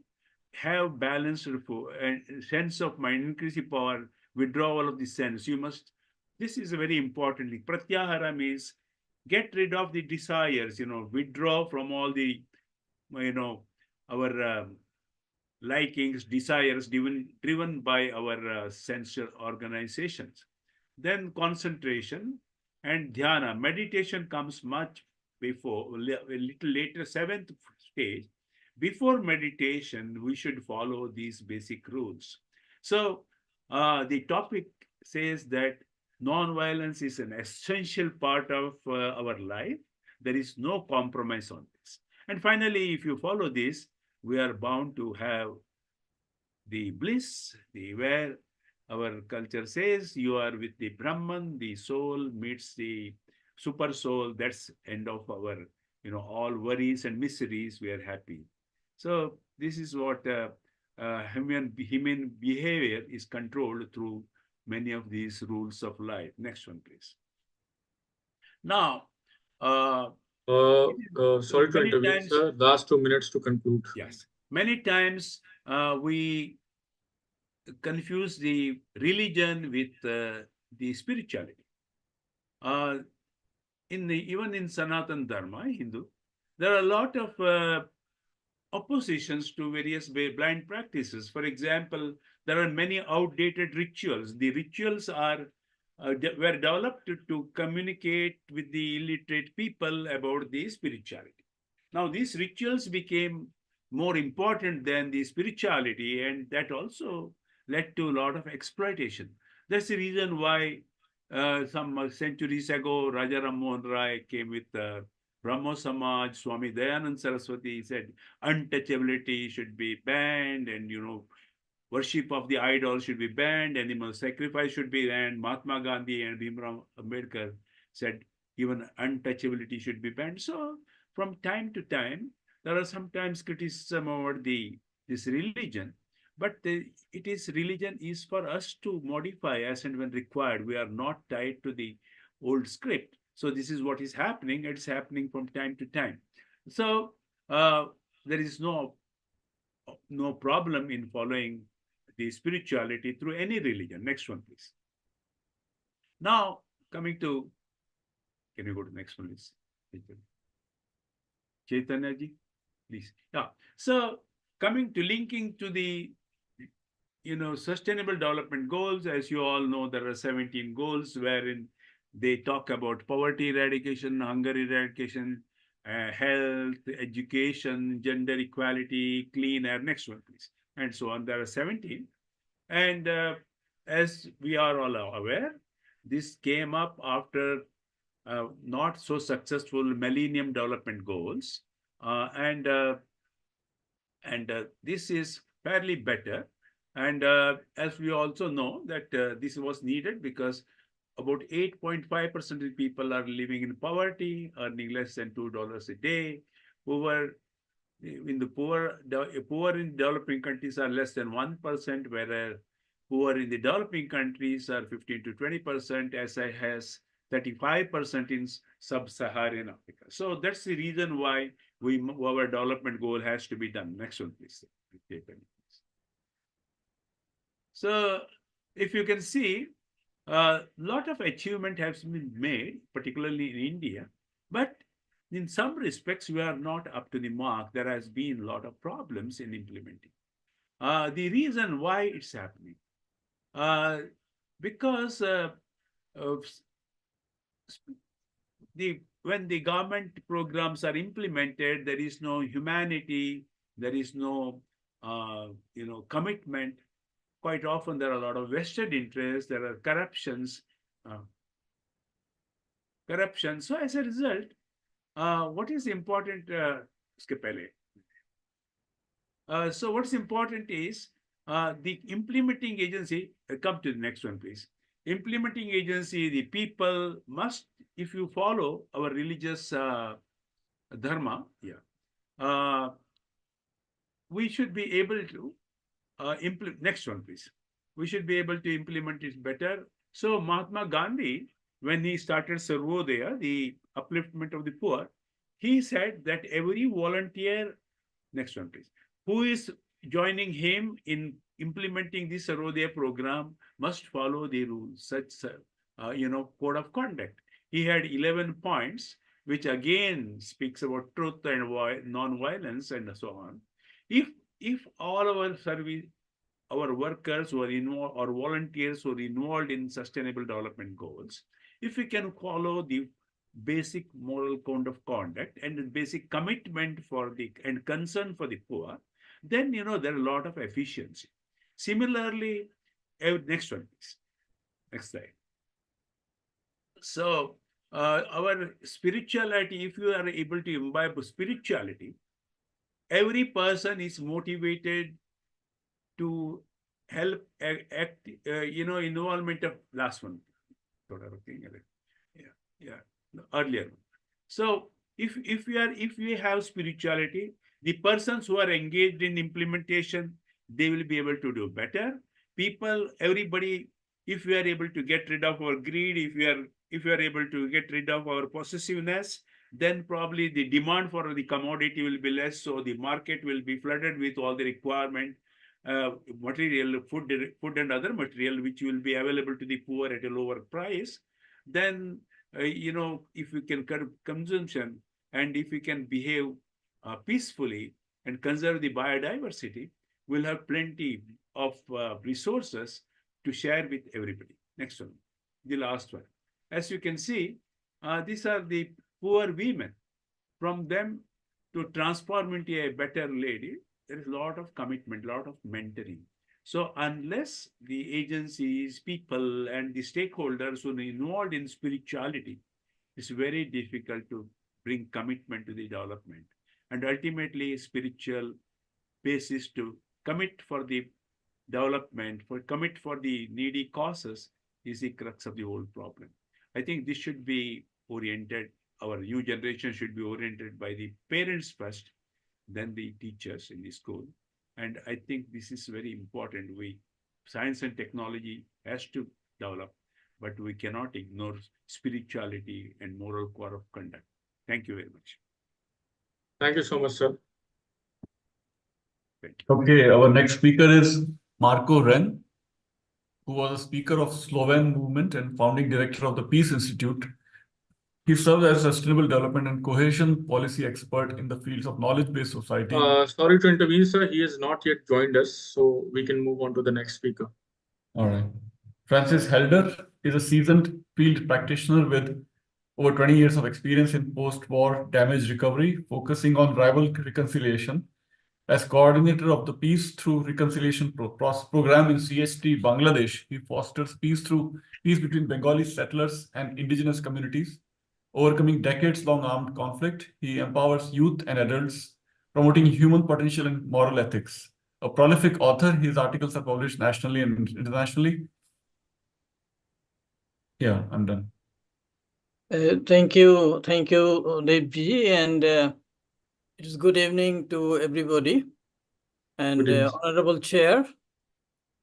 have balanced and sense of mind, increasing power, withdrawal of the sense. You must, this is very important. Pratyahara means get rid of the desires, withdraw from all the, our likings, desires driven by our sensual organizations. Then concentration and dhyana. Meditation comes much before, a little later, 7th stage. Before meditation, we should follow these basic rules. So the topic says that non-violence is an essential part of our life. There is no compromise on this. And finally, if you follow this, we are bound to have the bliss, where our culture says you are with the Brahman, the soul meets the super soul. That's end of our, all worries and miseries. We are happy. So this is what human behavior is controlled through many of these rules of life. Next one, please. Now, sorry to intervene, sir. Last 2 minutes to conclude. Yes. Many times we confuse the religion with the spirituality. Even in Sanatan Dharma, Hindu, there are a lot of oppositions to various blind practices. For example, there are many outdated rituals. The rituals were developed to communicate with the illiterate people about the spirituality. Now, these rituals became more important than the spirituality, and that also led to a lot of exploitation. That's the reason why some centuries ago, Raja Ram Mohan Rai came with Brahmo Samaj. Swami Dayanand Saraswati said untouchability should be banned, and worship of the idol should be banned, animal sacrifice should be banned. Mahatma Gandhi and Bhimrao Ambedkar said even untouchability should be banned. So from time to time, there are sometimes criticism over this religion, but religion is for us to modify as and when required. We are not tied to the old script. So this is what is happening. It's happening from time to time. So there is no problem in following the spirituality through any religion. Next one, please. Now, coming to, can you go to the next one, please? Chaitanya ji, please. Yeah. So coming to linking to the sustainable development goals, as you all know, there are 17 goals wherein they talk about poverty eradication, hunger eradication, health, education, gender equality, clean air. Next one, please. And so on. There are 17. And as we are all aware, this came up after not so successful Millennium Development Goals, and this is fairly better. And as we also know that this was needed because about 8.5% of the people are living in poverty, earning less than $2 a day. Poor in developing countries are less than 1%, whereas poor in the developing countries are 15 to 20%, as I has 35% in sub-Saharan Africa. So that's the reason why our development goal has to be done. Next one, please. So if you can see, a lot of achievement has been made, particularly in India, but in some respects, we are not up to the mark. There has been a lot of problems in implementing. The reason why it's happening, because when the government programs are implemented, there is no humanity, there is no commitment. Quite often, there are a lot of vested interests, there are corruptions. So as a result, what is important, so what's important is the implementing agency, come to the next one, please. Implementing agency, the people must, if you follow our religious dharma, we should be able to implement, next one, please. We should be able to implement it better. So Mahatma Gandhi, when he started Sarvodaya, the upliftment of the poor, he said that every volunteer, next one, please, who is joining him in implementing the Sarvodaya program must follow the rules, such code of conduct. He had 11 points, which again speaks about truth and non-violence and so on. If all our workers who are involved or volunteers who are involved in sustainable development goals, if we can follow the basic moral code of conduct and the basic commitment and concern for the poor, then there are a lot of efficiency. Similarly, next one, please. Next slide. So our spirituality, if you are able to imbibe spirituality, every person is motivated to help act, involvement of last one. Earlier. So if we have spirituality, the persons who are engaged in implementation, they will be able to do better. People, everybody, if we are able to get rid of our greed, if we are able to get rid of our possessiveness, then probably the demand for the commodity will be less. So the market will be flooded with all the requirement material, food and other material, which will be available to the poor at a lower price. Then, if we can curb consumption and if we can behave peacefully and conserve the biodiversity, we'll have plenty of resources to share with everybody. Next one, the last one. As you can see, these are the poor women. From them to transform into a better lady, there is a lot of commitment, a lot of mentoring. So unless the agencies, people, and the stakeholders who are involved in spirituality, it's very difficult to bring commitment to the development. And ultimately, spiritual basis to commit for the development, commit for the needy causes is the crux of the whole problem. I think this should be oriented, our new generation should be oriented by the parents first, then the teachers in the school. And I think this is very important. Science and technology has to develop, but we cannot ignore spirituality and moral code of conduct. Thank you very much. Thank you so much, sir. Thank you. Okay, our next speaker is Marco Ren, who was a speaker of Slovene movement and founding director of the Peace Institute. He serves as sustainable development and cohesion policy expert in the fields of knowledge-based society. Sorry to intervene, sir. He has not yet joined us, so we can move on to the next speaker. All right. Francis Helder is a seasoned field practitioner with over 20 years of experience in post-war damage recovery, focusing on rival reconciliation As coordinator of the Peace Through Reconciliation program in CST, Bangladesh, he fosters peace between Bengali settlers and indigenous communities. Overcoming decades-long armed conflict, he empowers youth and adults, promoting human potential and moral ethics. A prolific author, his articles are published nationally and internationally. Yeah, I'm done. Thank you, Devji, and it is good evening to everybody, and Honorable Chair,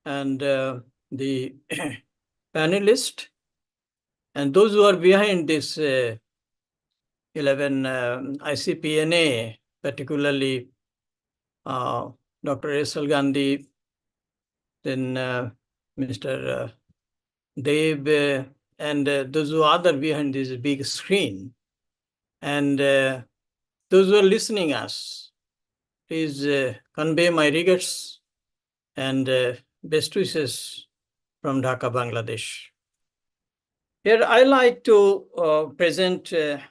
and the panelist, and those who are behind this 11 ICPNA, particularly Dr. S.L. Gandhi, then Mr. Dave, and those who are other behind this big screen, and those who are listening us, please convey my regards and best wishes from Dhaka, Bangladesh. Here I like to present the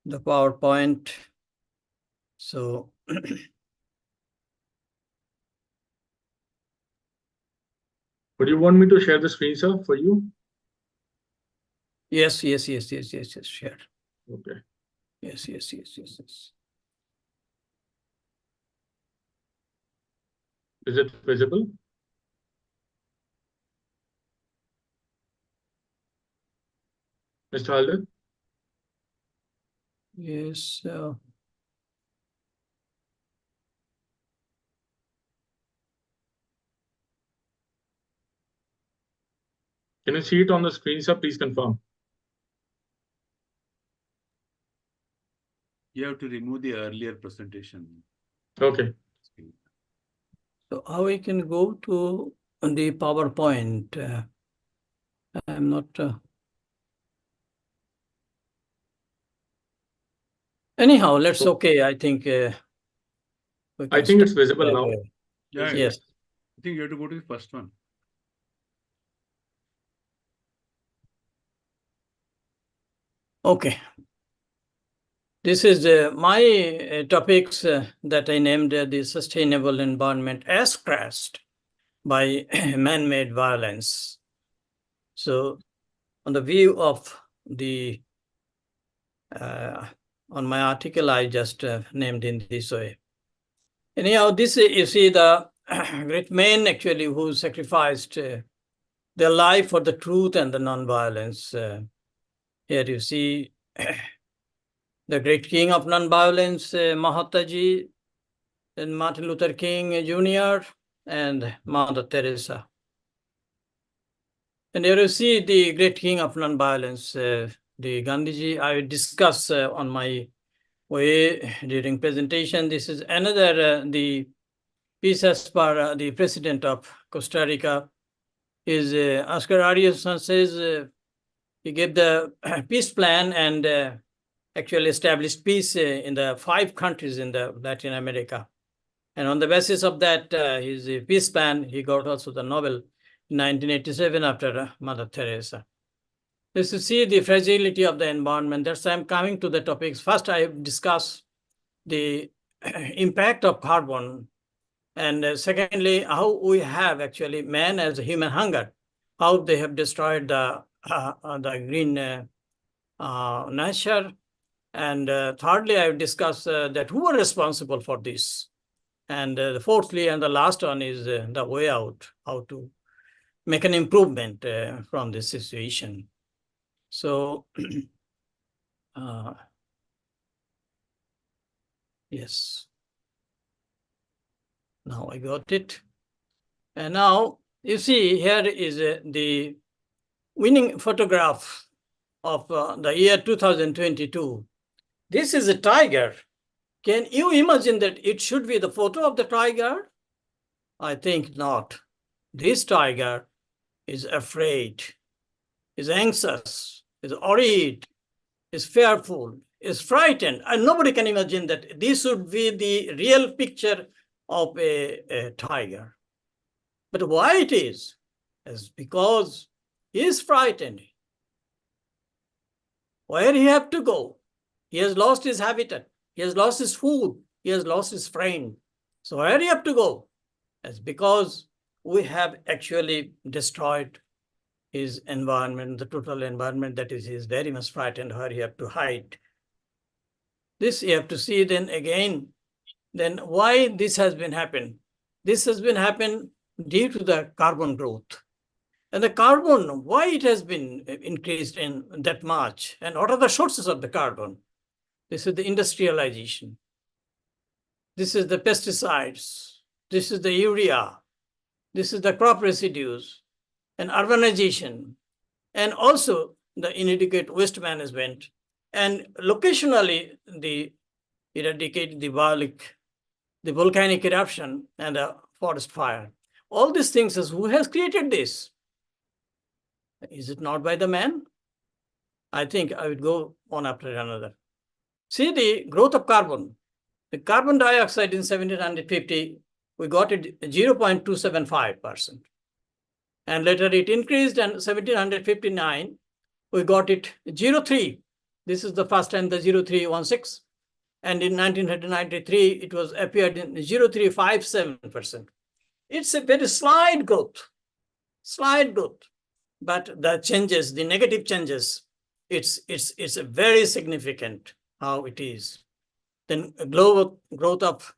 PowerPoint. So Would you want me to share the screen, sir, for you? yes, share. Okay. Yes. Is it visible? Mr. Halder? Yes. Can you see it on the screen, sir? Please confirm. You have to remove the earlier presentation. Okay. So how we can go to the PowerPoint? I'm not. Anyhow, let's okay. I think. I think it's visible now. Yeah, yes. I think you have to go to the first one. Okay. This is my topics that I named the sustainable environment as crashed by man-made violence. So on the view of the, on my article, I just named in this way. Anyhow, this you see the great men actually who sacrificed their life for the truth and the non-violence. Here you see the great king of non-violence, Mahatma Ji, and Martin Luther King Jr., and Mother Teresa. And here you see the great king of non-violence, the Gandhiji. I will discuss on my way during presentation. This is another, the peace as per the president of Costa Rica is Oscar Arias says he gave the peace plan and actually established peace in the 5 countries in the Latin America. And on the basis of that, his peace plan, he got also the Nobel in 1987 after Mother Teresa. Just to see the fragility of the environment, that's why I'm coming to the topics. First, I discuss the impact of carbon. And secondly, how we have actually man as a human hunger, how they have destroyed the green nature. And thirdly, I will discuss that who are responsible for this. And fourthly, and the last one is the way out, how to make an improvement from this situation. So, yes. Now I got it. And now you see here is the winning photograph of the year 2022. This is a tiger. Can you imagine that it should be the photo of the tiger? I think not. This tiger is afraid, is anxious, is worried, is fearful, is frightened. And nobody can imagine that this would be the real picture of a tiger. But why it is because he is frightened. Where he have to go? He has lost his habitat. He has lost his food. He has lost his friend. So where he have to go? It's because we have actually destroyed his environment, the total environment. That is, he is very much frightened where he have to hide. This you have to see then again. Then why this has been happened? This has been happened due to the carbon growth. And the carbon, why it has been increased in that much? And what are the sources of the carbon? This is the industrialization. This is the pesticides. This is the urea. This is the crop residues and urbanization. And also the inadequate waste management. And locationally, the volcanic eruption and the forest fire. All these things is who has created this? Is it not by the man? I think I would go one after another. See the growth of carbon. The carbon dioxide in 1750, we got it 0.275%. And later it increased, and 1759, we got it 0.3. This is the first time the 0.316. And in 1993, it was appeared in 0.357%. It's a very slight growth. But the changes, the negative changes, it's a very significant how it is. Then global growth of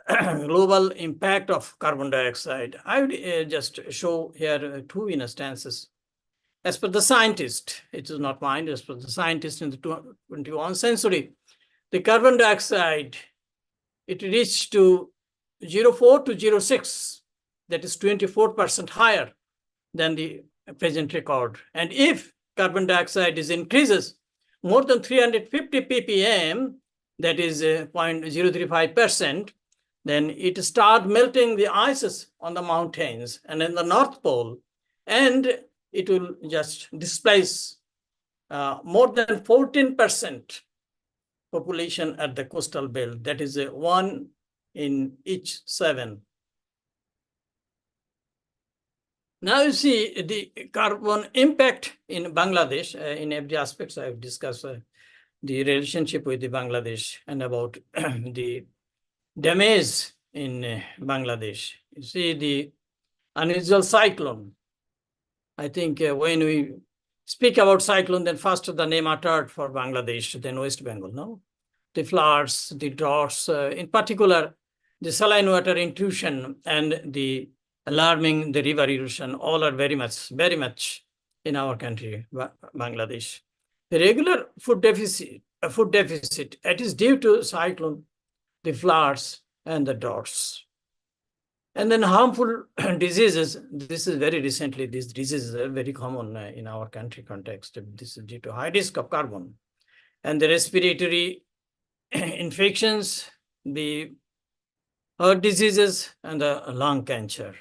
global impact of carbon dioxide. I would just show here two instances. As per the scientist, it is not mine, as per the scientist in the 21st century, the carbon dioxide, it reached to 0.4 to 0.6, that is 24% higher than the present record. And if carbon dioxide increases more than 350 ppm, that is 0.035%, then it starts melting the ices on the mountains and in the North Pole, and it will just displace more than 14% population at the coastal belt. That is 1 in each 7. Now you see the carbon impact in Bangladesh. In every aspect, I have discussed the relationship with the Bangladesh and about the damage in Bangladesh. You see the unusual cyclone. I think when we speak about cyclone, then first the name uttered for Bangladesh, then West Bengal, no? The floods, the droughts, in particular, the saline water intrusion and the alarming the river erosion, all are very much in our country, Bangladesh. The regular food deficit, it is due to cyclone, the floods, and the droughts. And then harmful diseases. This is very recently, these diseases are very common in our country context. This is due to high risk of carbon. And the respiratory infections, the heart diseases, and the lung cancer.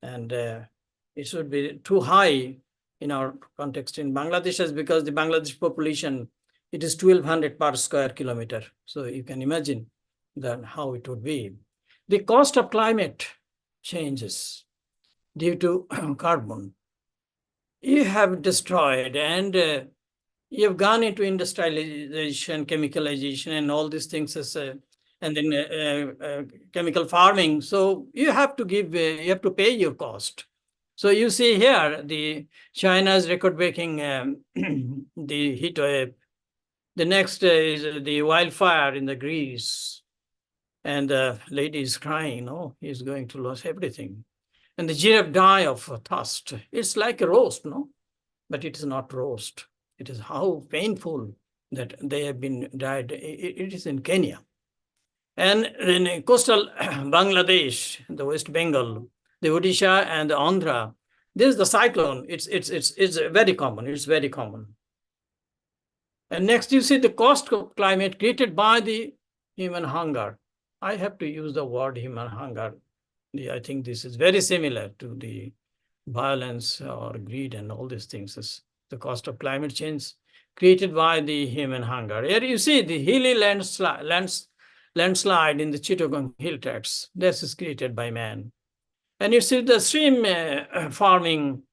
And it should be too high in our context in Bangladesh, is because the Bangladesh population, it is 1,200 per square kilometer. So you can imagine that how it would be. The cost of climate changes due to carbon. You have destroyed and you have gone into industrialization, chemicalization, and all these things, and then chemical farming. So you have to give, you have to pay your cost. So you see here, the China's record-breaking the heat wave. The next is the wildfire in the Greece. And the lady is crying, no, he's going to lose everything. And the giraffe die of thirst. It's like a roast, no? But it is not roast. It is how painful that they have been died. It is in Kenya. And in coastal Bangladesh, the West Bengal, the Odisha and the Andhra, this is the cyclone. It's very common. It's very common. And next you see the cost of climate created by the human hunger. I have to use the word human hunger. I think this is very similar to the violence or greed and all these things. Is the cost of climate change created by the human hunger. Here you see the hilly landslide in the Chittagong hill tracts. This is created by man. And you see the stream farming,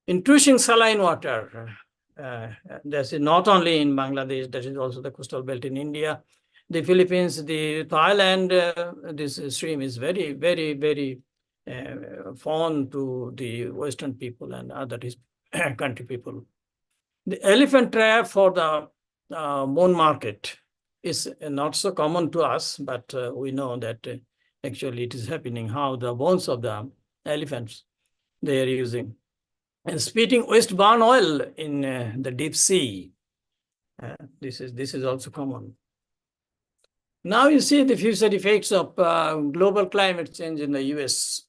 intrusive saline water, That's not only in Bangladesh, that is also the coastal belt in India. The Philippines, the Thailand, this stream is very, very, very fond to the Western people and other country people. The elephant trap for the bone market is not so common to us, but we know that actually it is happening, how the bones of the elephants they are using. And spitting waste barn oil in the deep sea. This is also common. Now you see the future effects of global climate change in the US.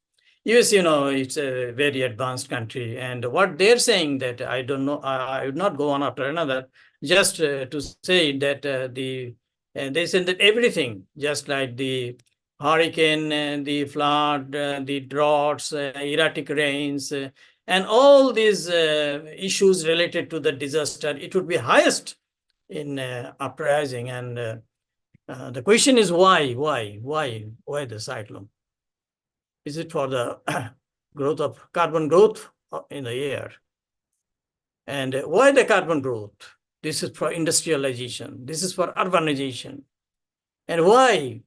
US, you know, it's a very advanced country. And what they're saying that I don't know, I would not go on after another, just to say that they said that everything, just like the hurricane, the flood, the droughts, erratic rains, and all these issues related to the disaster, it would be highest in uprising. And the question is why the cyclone? Is it for the growth of carbon growth in the air? And why the carbon growth? This is for industrialization. This is for urbanization. And why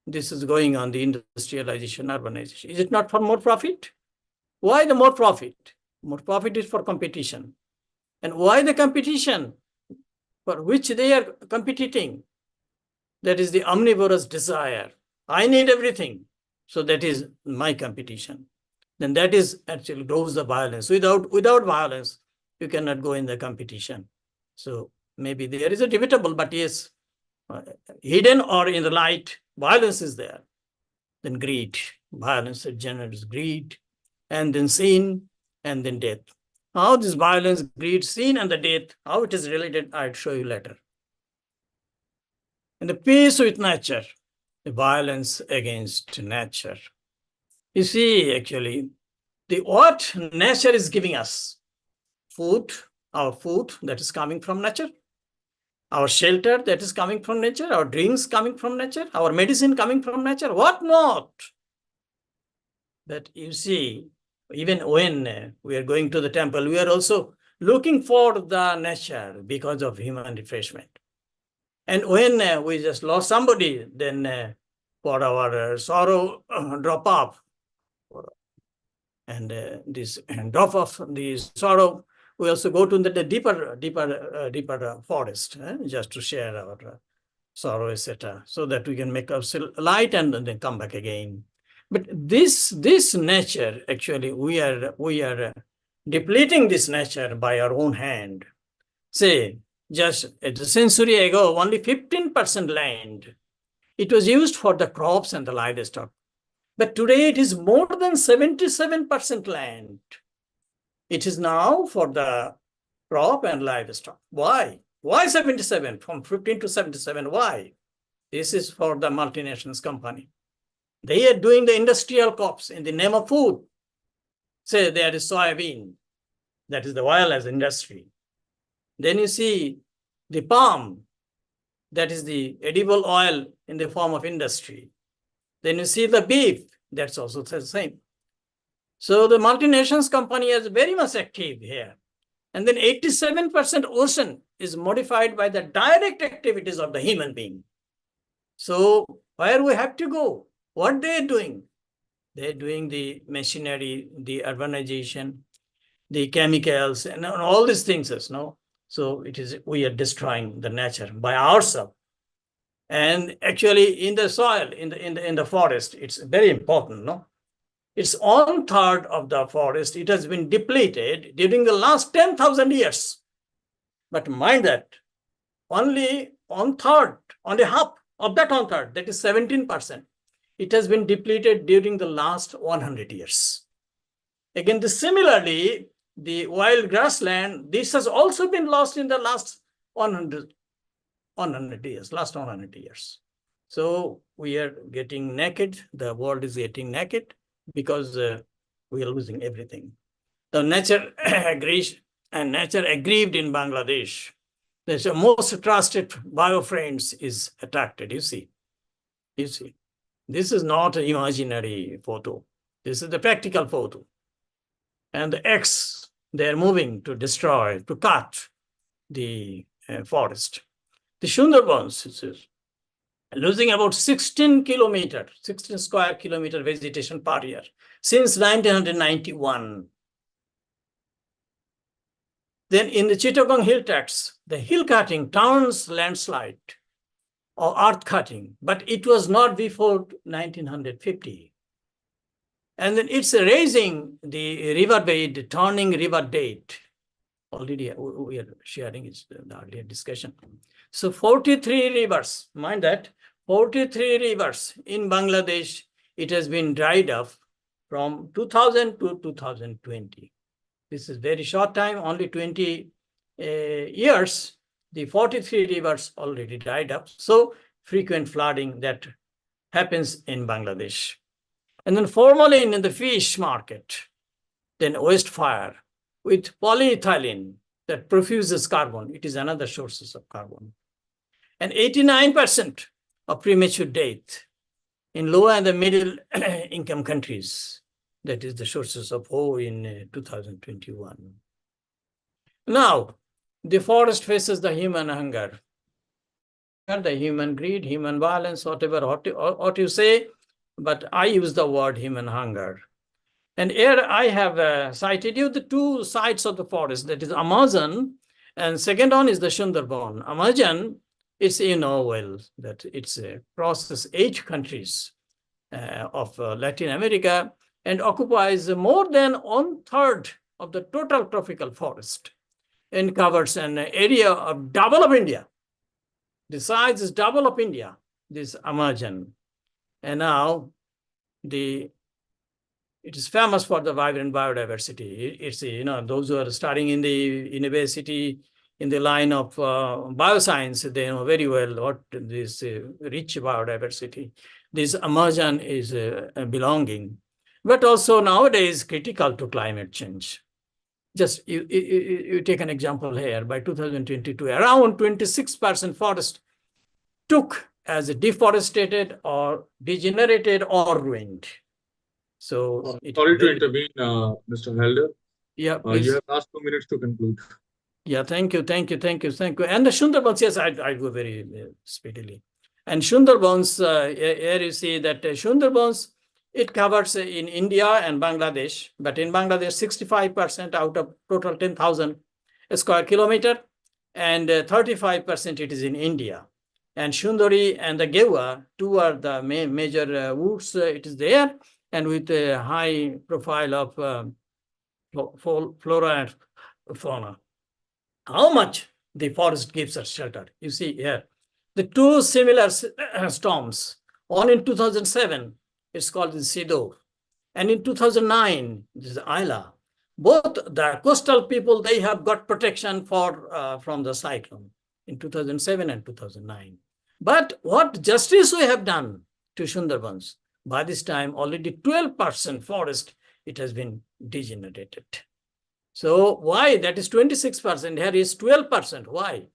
this is going on, the industrialization, urbanization? Is it not for more profit? Why the more profit? More profit is for competition. And why the competition? For which they are competing? That is the omnivorous desire. I need everything. So that is my competition. Then that is actually grows the violence. Without violence, you cannot go in the competition. So maybe there is a debatable, but yes, hidden or in the light, violence is there. Then greed, violence generates greed, and then sin, and then death. How this violence, greed, sin, and the death, how it is related, I'll show you later. And the peace with nature, the violence against nature. You see, actually, what nature is giving us, food, our food that is coming from nature, our shelter that is coming from nature, our drinks coming from nature, our medicine coming from nature, what not? But you see, even when we are going to the temple, we are also looking for the nature because of human refreshment. And when we just lost somebody, then for our sorrow drop off, and this drop off the sorrow, we also go to the deeper forest, just to share our sorrow, etc., so that we can make ourselves light and then come back again. But this nature, actually, we are depleting this nature by our own hand. Say, just a century ago, only 15% land, it was used for the crops and the livestock. But today it is more than 77% land. It is now for the crop and livestock. Why? Why 77? From 15 to 77, why? This is for the multinational company. They are doing the industrial crops in the name of food. Say there is soybean, that is the oil as industry. Then you see the palm, that is the edible oil in the form of industry. Then you see the beef, that's also the same. So the multinational company is very much active here. And then 87% ocean is modified by the direct activities of the human being. So where we have to go? What they are doing? They're doing the machinery, the urbanization, the chemicals, and all these things, no? So we are destroying the nature by ourselves. And actually in the soil, in the forest, it's very important, no? It's 1/3 of the forest. It has been depleted during the last 10,000 years. But mind that, only 1/3, only half of that 1/3, that is 17%. It has been depleted during the last 100 years. Again, similarly, the wild grassland, this has also been lost in the last 100 years, last 100 years. So we are getting naked. The world is getting naked because we are losing everything. The nature agrees, and nature aggrieved in Bangladesh. The most trusted biofriends is attracted, you see. This is not an imaginary photo. This is the practical photo. And the X, they're moving to destroy, to cut, the forest. The Sundarbans is losing about 16 square kilometer vegetation per year since 1991. Then in the Chittagong hill tracts, the hill cutting turns landslide or earth cutting, but it was not before 1950. And then it's raising the riverbed, turning river date. Already we are sharing the earlier discussion. So 43 rivers, mind that, 43 rivers in Bangladesh, it has been dried up from 2000 to 2020. This is very short time, only 20 years, the 43 rivers already dried up. So frequent flooding that happens in Bangladesh. And then formalin in the fish market, then waste fire with polyethylene that produces carbon. It is another source of carbon. And 89% of premature death in low and the middle income countries. That is the sources of woe in 2021. Now, the forest faces the human hunger, the human greed, human violence, whatever what you say, but I use the word human hunger. And here I have cited you the two sides of the forest, that is Amazon, and second one is the Sundarban. Amazon, it's, you know well, that it's crosses 8 countries of Latin America and occupies more than 1/3 of the total tropical forest and covers an area of double of India. The size is double of India, this Amazon. And now it is famous for the vibrant biodiversity. It's, you know, those who are studying in the university in the line of bioscience, they know very well what this rich biodiversity, this Amazon is belonging, but also nowadays critical to climate change. Just you take an example here, by 2022, around 26% forest took as deforested or degenerated or ruined. So sorry to intervene, Mr. Helder. Yeah, you have last 2 minutes to conclude. Yeah, thank you. And the Sundarbans, yes, I go very speedily. And Sundarbans, here you see that Sundarbans, it covers in India and Bangladesh, but in Bangladesh, 65% out of total 10,000 square kilometer, and 35% it is in India. And Sundari and the Gewa, 2 are the major woods, it is there, and with a high profile of flora and fauna. How much the forest gives us shelter? You see here, the 2 similar storms, one in 2007, it's called the Sido, and in 2009, this is Ayla. Both the coastal people, they have got protection from the cyclone in 2007 and 2009. But what justice we have done to Sundarbans, by this time already 12% forest, it has been degenerated. So why? That is 26%, here is 12%. Why?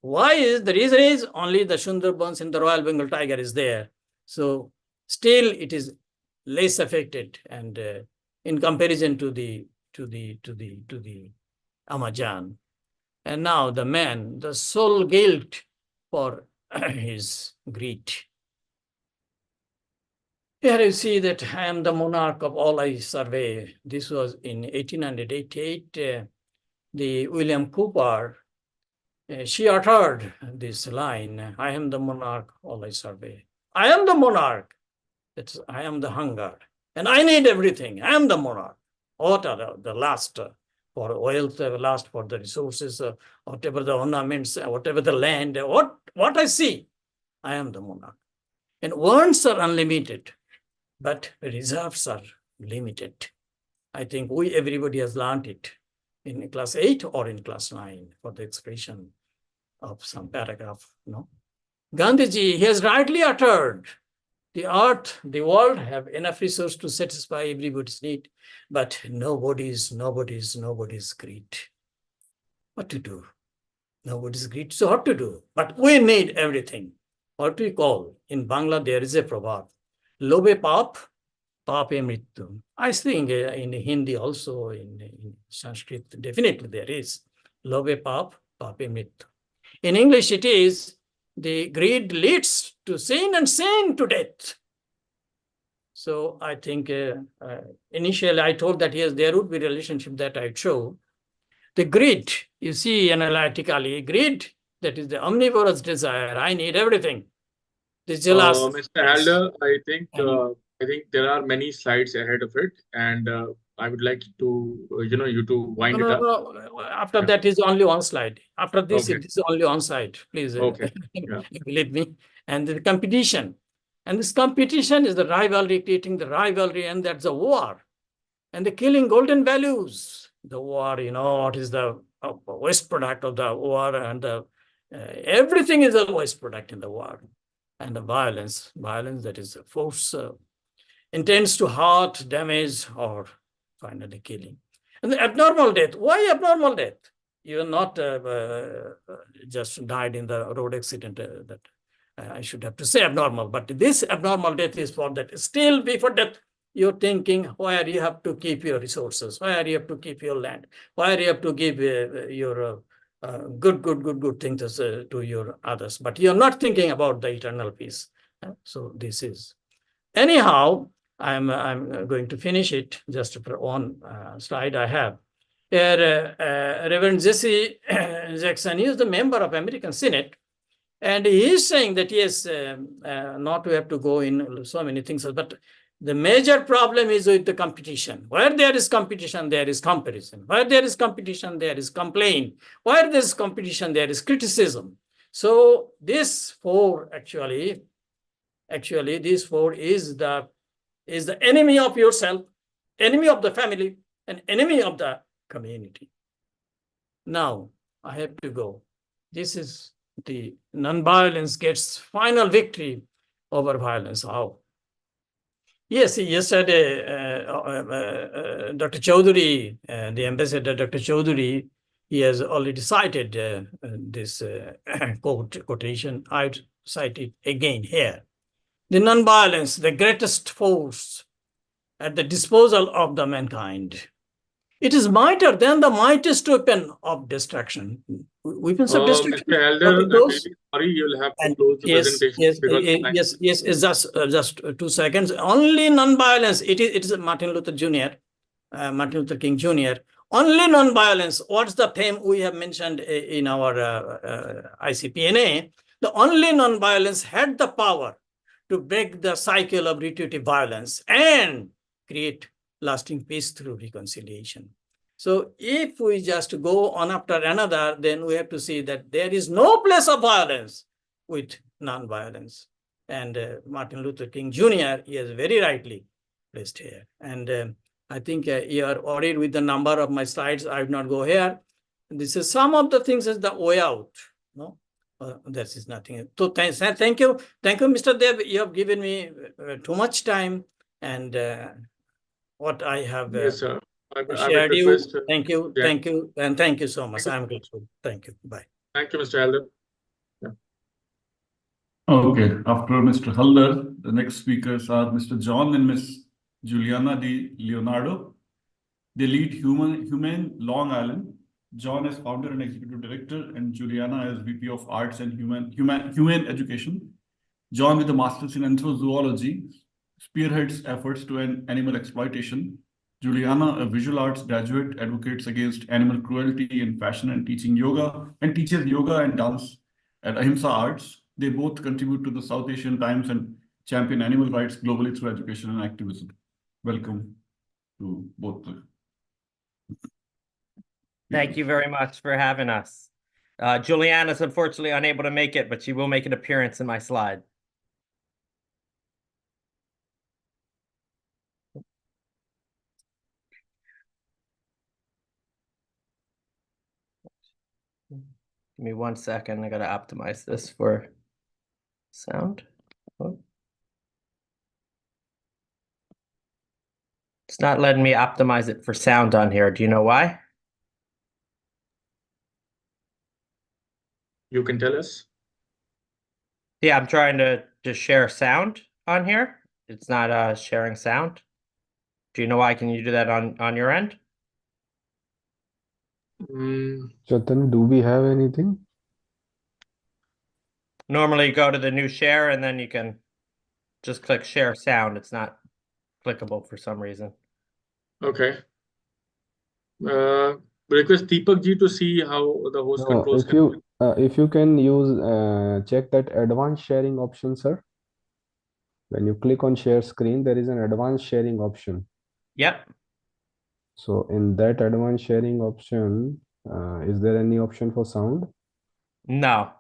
Why is the reason is only the Sundarbans and the Royal Bengal tiger is there. So still it is less affected, and in comparison to the Amazon. And now the man, the sole guilt for his greed. Here you see that I am the monarch of all I survey. This was in 1888. The William Cooper, she uttered this line, I am the monarch, all I survey. I am the monarch, I am the hunger, and I need everything. I am the monarch. What are the last for wealth, last for the resources, whatever the ornaments, whatever the land, what I see, I am the monarch. And wants are unlimited, but reserves are limited. I think everybody has learned it in class 8 or in class 9 for the expression of some paragraph. No, Gandhiji, he has rightly uttered, the earth, the world have enough resource to satisfy everybody's need, but nobody's greed. What to do? Nobody's greed. So what to do? But we need everything. What we call in Bangla, there is a proverb, Lobe paap, paape mrityu. I think in Hindi also, in Sanskrit, definitely there is. lobe pap, pape mrityu. In English, it is the greed leads to sin and sin to death. So I think initially I told that yes, there would be a relationship that I'd show. The greed, you see analytically, greed, that is the omnivorous desire. I need everything. This is Mr. Halder, I think there are many slides ahead of it, and I would like to, you to wind it up. No. After that is only one slide. After this, Okay. it is only one slide. Please believe me. And the competition. And this competition is the rivalry, creating the rivalry, and that's a war. And the killing golden values. The war, what is the waste product of the war, and everything is a waste product in the war. And the violence that is a force intends to hurt, damage, or finally killing. And the abnormal death. Why abnormal death? You are not just died in the road accident. That I should have to say abnormal, but this abnormal death is for that. Still before death, you're thinking where you have to keep your resources, where you have to keep your land, where you have to give your good things to your others. But you're not thinking about the eternal peace. So this is. Anyhow, I'm going to finish it just for one slide I have. Here, Reverend Jesse Jackson, he is the member of American Senate, and he is saying that yes, not to have to go in so many things, but the major problem is with the competition. Where there is competition, there is comparison. Where there is competition, there is complaint. Where there is competition, there is criticism. So this four actually this four is the enemy of yourself, enemy of the family, and enemy of the community. Now I have to go. This is the nonviolence gets final victory over violence. How? Yes, yesterday, Dr. Chaudhary, the ambassador, Dr. Chaudhary, he has already cited this quotation. I'd cite it again here. The nonviolence, the greatest force at the disposal of the mankind. It is mightier than the mightiest weapon of destruction. Weapons of destruction. Mr. Elder, I'm really sorry, you'll have to close the presentation. Yes, just 2 seconds. Only nonviolence. It is Martin Luther King Jr. Only nonviolence. What's the theme we have mentioned in our ICPNA? The only nonviolence had the power to break the cycle of repetitive violence and create lasting peace through reconciliation. So if we just go on after another, then we have to see that there is no place of violence with nonviolence. And Martin Luther King Jr. is very rightly placed here. And I think you are worried with the number of my slides. I will not go here. This is some of the things as the way out. No, that is nothing. So thank you, Mr. Dev. You have given me too much time, and what I have shared you. Thank you, and thank you so much. I'm grateful. Thank you. Bye. Thank you, Mr. Halder. Okay, after Mr. Halder, the next speakers are Mr. John and Ms. Juliana Di Leonardo. They lead Humane Long Island. John is founder and executive director, and Juliana is VP of Arts and Humane Education. John, with a master's in anthrozoology, spearheads efforts to end animal exploitation. Juliana, a visual arts graduate, advocates against animal cruelty in fashion and teaches yoga and dance at Ahimsa Arts. They both contribute to the South Asian Times and champion animal rights globally through education and activism. Welcome to both. Thank you very much for having us. Juliana's unfortunately unable to make it, but she will make an appearance in my slide. Give me 1 second. I got to optimize this for sound. Oh. It's not letting me optimize it for sound on here. Do you know why? You can tell us. Yeah, I'm trying to share sound on here. It's not sharing sound. Do you know why? Can you do that on your end? Chetan, do we have anything? Normally go to the new share and then you can just click share sound. It's not clickable for some reason. Okay. Request Deepak ji to see how the host No, controls can. if you can use check that advanced sharing option, sir. When you click on share screen, there is an advanced sharing option. Yep. So in that advanced sharing option, is there any option for sound? No.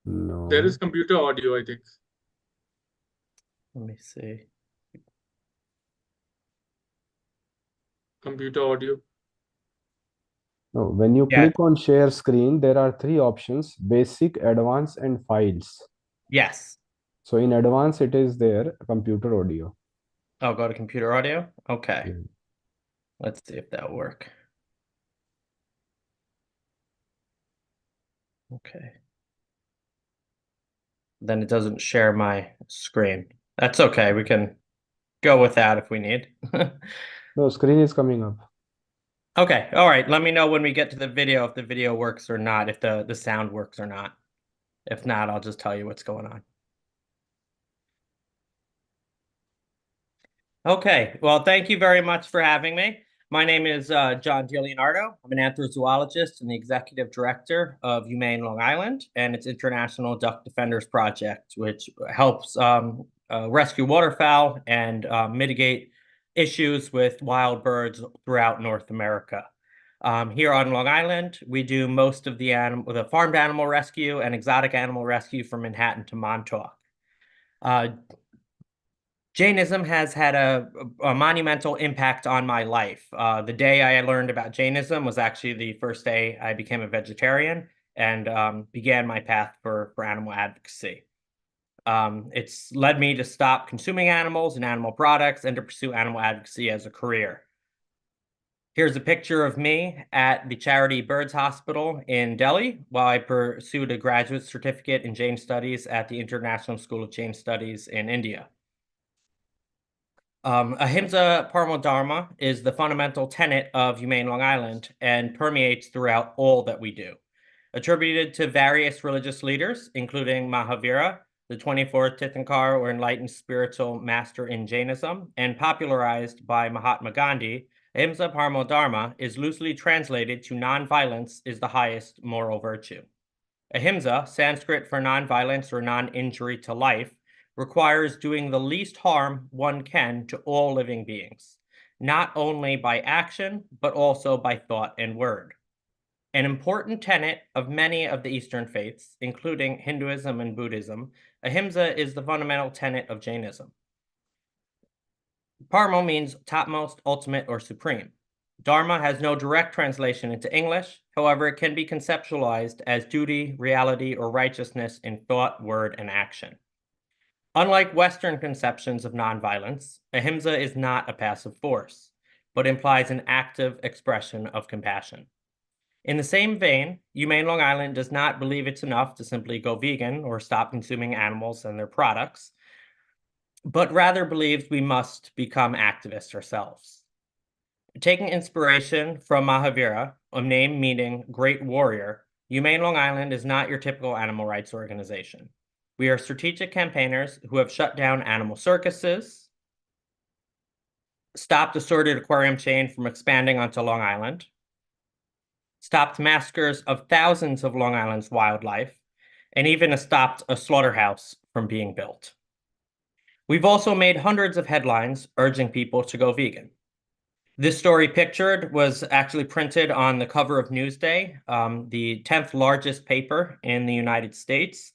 No. There is computer audio, I think. Let me see. Computer audio. No, when you Yeah. click on share screen, there are three options: basic, advanced, and files. Yes. So in advanced, it is there, computer audio. Oh, go to computer audio. Okay. Yeah. Let's see if that'll work. Okay. Then it doesn't share my screen. That's okay. We can go with that if we need. No, screen is coming up. Okay. All right. Let me know when we get to the video if the video works or not, if the sound works or not. If not, I'll just tell you what's going on. Okay. Well, thank you very much for having me. My name is John DiLeonardo. I'm an anthrozoologist and the executive director of Humane Long Island and its International Duck Defenders Project, which helps rescue waterfowl and mitigate issues with wild birds throughout North America. Here on Long Island, we do most of the farmed animal rescue and exotic animal rescue from Manhattan to Montauk. Jainism has had a monumental impact on my life. The day I learned about Jainism was actually the first day I became a vegetarian and began my path for animal advocacy. It's led me to stop consuming animals and animal products and to pursue animal advocacy as a career. Here's a picture of me at the Charity Birds Hospital in Delhi while I pursued a graduate certificate in Jain Studies at the International School of Jain Studies in India. Ahimsa Paramo Dharma is the fundamental tenet of Humane Long Island and permeates throughout all that we do. Attributed to various religious leaders, including Mahavira, the 24th Tirthankar or enlightened spiritual master in Jainism, and popularized by Mahatma Gandhi, Ahimsa Paramo Dharma is loosely translated to nonviolence is the highest moral virtue. Ahimsa, Sanskrit for nonviolence or non-injury to life, requires doing the least harm one can to all living beings, not only by action, but also by thought and word. An important tenet of many of the Eastern faiths, including Hinduism and Buddhism, Ahimsa is the fundamental tenet of Jainism. Paramo means topmost, ultimate, or supreme. Dharma has no direct translation into English. However, it can be conceptualized as duty, reality, or righteousness in thought, word, and action. Unlike Western conceptions of nonviolence, ahimsa is not a passive force, but implies an active expression of compassion. In the same vein, Humane Long Island does not believe it's enough to simply go vegan or stop consuming animals and their products, but rather believes we must become activists ourselves. Taking inspiration from Mahavira, a name meaning great warrior, Humane Long Island is not your typical animal rights organization. We are strategic campaigners who have shut down animal circuses, stopped a sordid aquarium chain from expanding onto Long Island, stopped massacres of thousands of Long Island's wildlife, and even stopped a slaughterhouse from being built. We've also made hundreds of headlines urging people to go vegan. This story pictured was actually printed on the cover of Newsday, the 10th largest paper in the United States,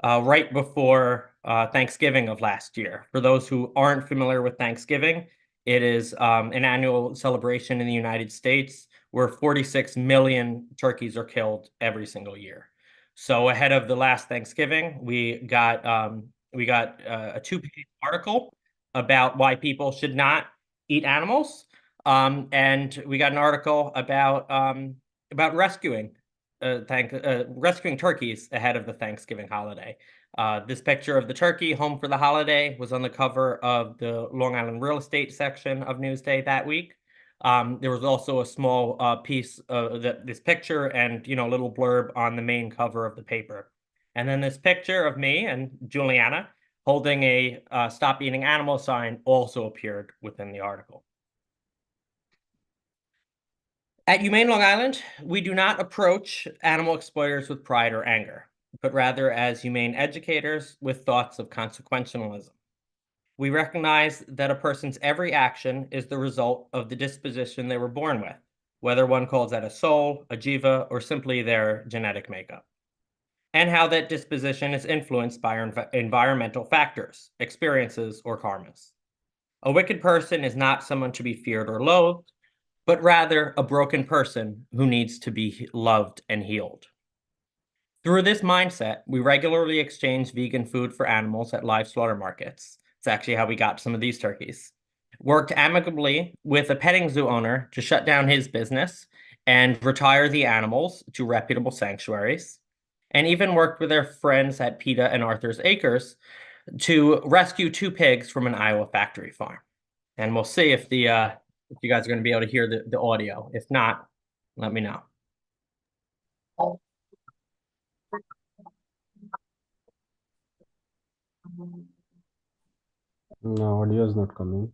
right before Thanksgiving of last year. For those who aren't familiar with Thanksgiving, it is an annual celebration in the United States where 46 million turkeys are killed every single year. So ahead of the last Thanksgiving, we got a 2-page article about why people should not eat animals. And we got an article about rescuing turkeys ahead of the Thanksgiving holiday. This picture of the turkey home for the holiday was on the cover of the Long Island real estate section of Newsday that week. There was also a small piece of this picture and, a little blurb on the main cover of the paper. And then this picture of me and Juliana holding a Stop Eating Animals sign also appeared within the article. At Humane Long Island, we do not approach animal exploiters with pride or anger, but rather as humane educators with thoughts of consequentialism. We recognize that a person's every action is the result of the disposition they were born with, whether one calls that a soul, a jiva, or simply their genetic makeup, and how that disposition is influenced by environmental factors, experiences, or karmas. A wicked person is not someone to be feared or loathed, but rather a broken person who needs to be loved and healed. Through this mindset, we regularly exchange vegan food for animals at live slaughter markets. It's actually how we got some of these turkeys. Worked amicably with a petting zoo owner to shut down his business and retire the animals to reputable sanctuaries, and even worked with their friends at PETA and Arthur's Acres to rescue 2 pigs from an Iowa factory farm. And we'll see if you guys are going to be able to hear the audio. If not, let me know. No, audio is not coming.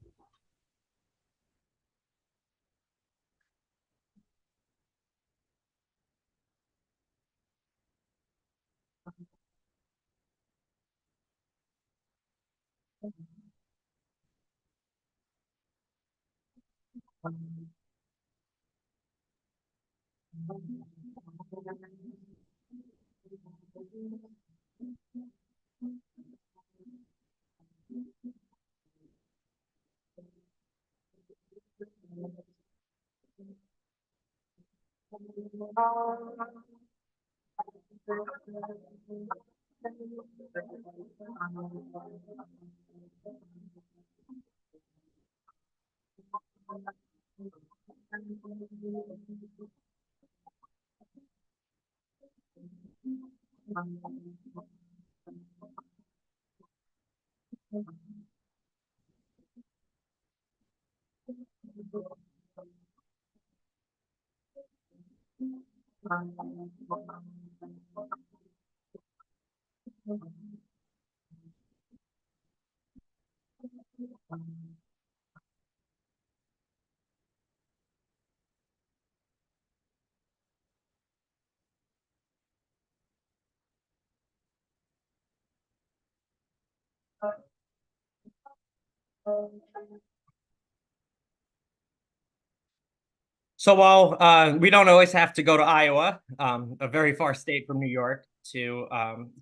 So while we don't always have to go to Iowa, a very far state from New York, to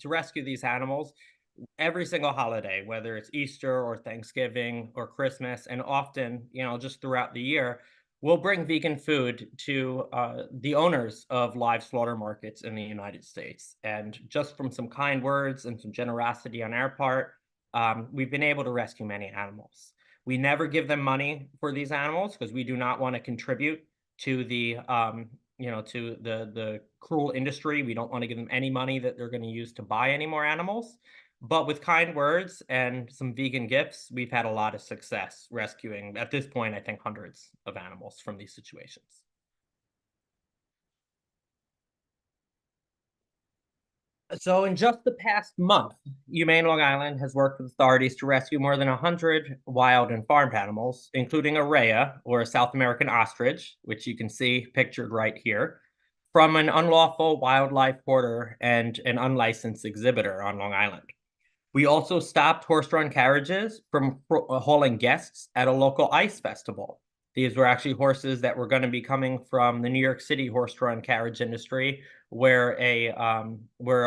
rescue these animals, every single holiday, whether it's Easter or Thanksgiving or Christmas, and often, just throughout the year, we'll bring vegan food to the owners of live slaughter markets in the United States. And just from some kind words and some generosity on our part, we've been able to rescue many animals. We never give them money for these animals because we do not want to contribute to the to the cruel industry. We don't want to give them any money that they're going to use to buy any more animals. But with kind words and some vegan gifts, we've had a lot of success rescuing, at this point, I think hundreds of animals from these situations. So in just the past month, Humane Long Island has worked with authorities to rescue more than 100 wild and farmed animals, including a rhea, or a South American ostrich, which you can see pictured right here, from an unlawful wildlife hoarder and an unlicensed exhibitor on Long Island. We also stopped horse-drawn carriages from hauling guests at a local ice festival. These were actually horses that were going to be coming from the New York City horse-drawn carriage industry, where a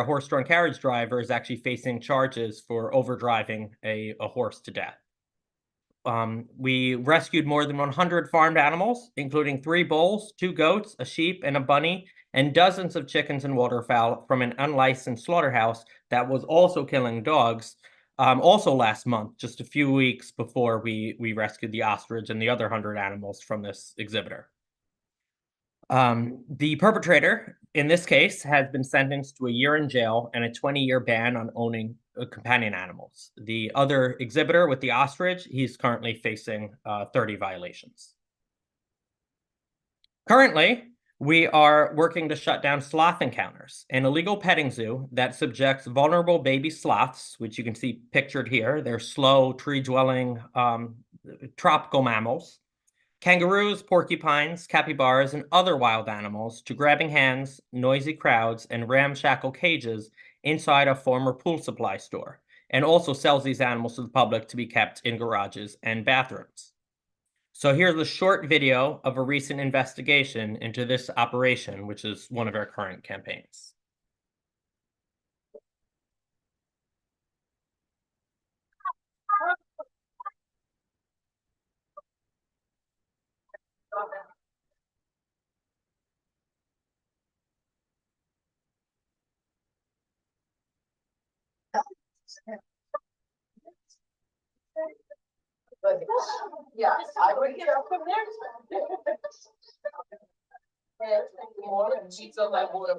horse-drawn carriage driver is actually facing charges for overdriving a horse to death. We rescued more than 100 farmed animals, including 3 bulls, 2 goats, a sheep, and a bunny, and dozens of chickens and waterfowl from an unlicensed slaughterhouse that was also killing dogs, also last month, just a few weeks before we rescued the ostrich and the other 100 animals from this exhibitor. The perpetrator, in this case, has been sentenced to a year in jail and a 20-year ban on owning companion animals. The other exhibitor with the ostrich, he's currently facing 30 violations. Currently, we are working to shut down sloth encounters, an illegal petting zoo that subjects vulnerable baby sloths, which you can see pictured here. They're slow, tree-dwelling tropical mammals, kangaroos, porcupines, capybaras, and other wild animals to grabbing hands, noisy crowds, and ramshackle cages inside a former pool supply store, and also sells these animals to the public to be kept in garages and bathrooms. So here's a short video of a recent investigation into this operation, which is one of our current campaigns. Yes, I would get up from there. She's on my water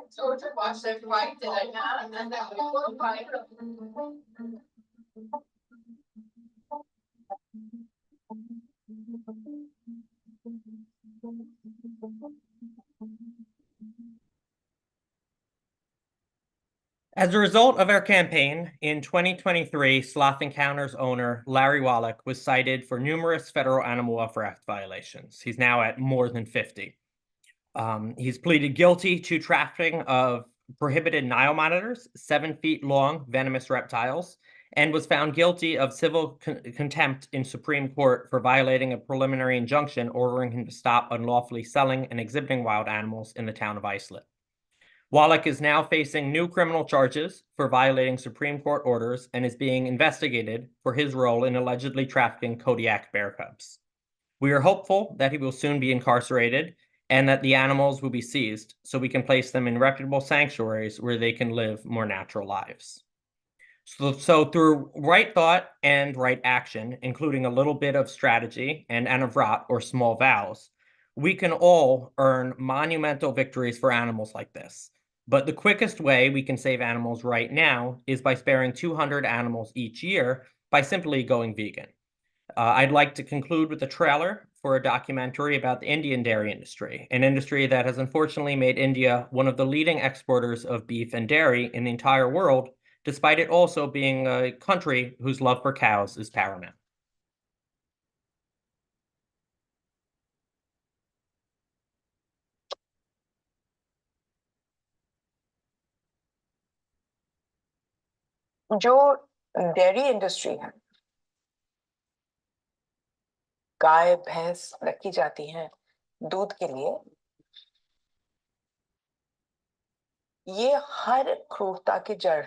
So to watch that right that I had, and then that was right. As a result of our campaign, in 2023, Sloth Encounters owner Larry Wallach was cited for numerous federal Animal Welfare Act violations. He's now at more than 50. He's pleaded guilty to trafficking of prohibited Nile monitors, 7 feet long venomous reptiles, and was found guilty of civil contempt in Supreme Court for violating a preliminary injunction ordering him to stop unlawfully selling and exhibiting wild animals in the town of Islip. Wallach is now facing new criminal charges for violating Supreme Court orders and is being investigated for his role in allegedly trafficking Kodiak bear cubs. We are hopeful that he will soon be incarcerated and that the animals will be seized so we can place them in reputable sanctuaries where they can live more natural lives. So through right thought and right action, including a little bit of strategy and anavrat or small vows, we can all earn monumental victories for animals like this. But the quickest way we can save animals right now is by sparing 200 animals each year by simply going vegan. I'd like to conclude with a trailer for a documentary about the Indian dairy industry, an industry that has unfortunately made India one of the leading exporters of beef and dairy in the entire world, despite it also being a country whose love for cows is paramount. जो dairy industry है, गाय भैंस रखी जाती हैं दूध के लिए, ये हर क्रूरता की जड़।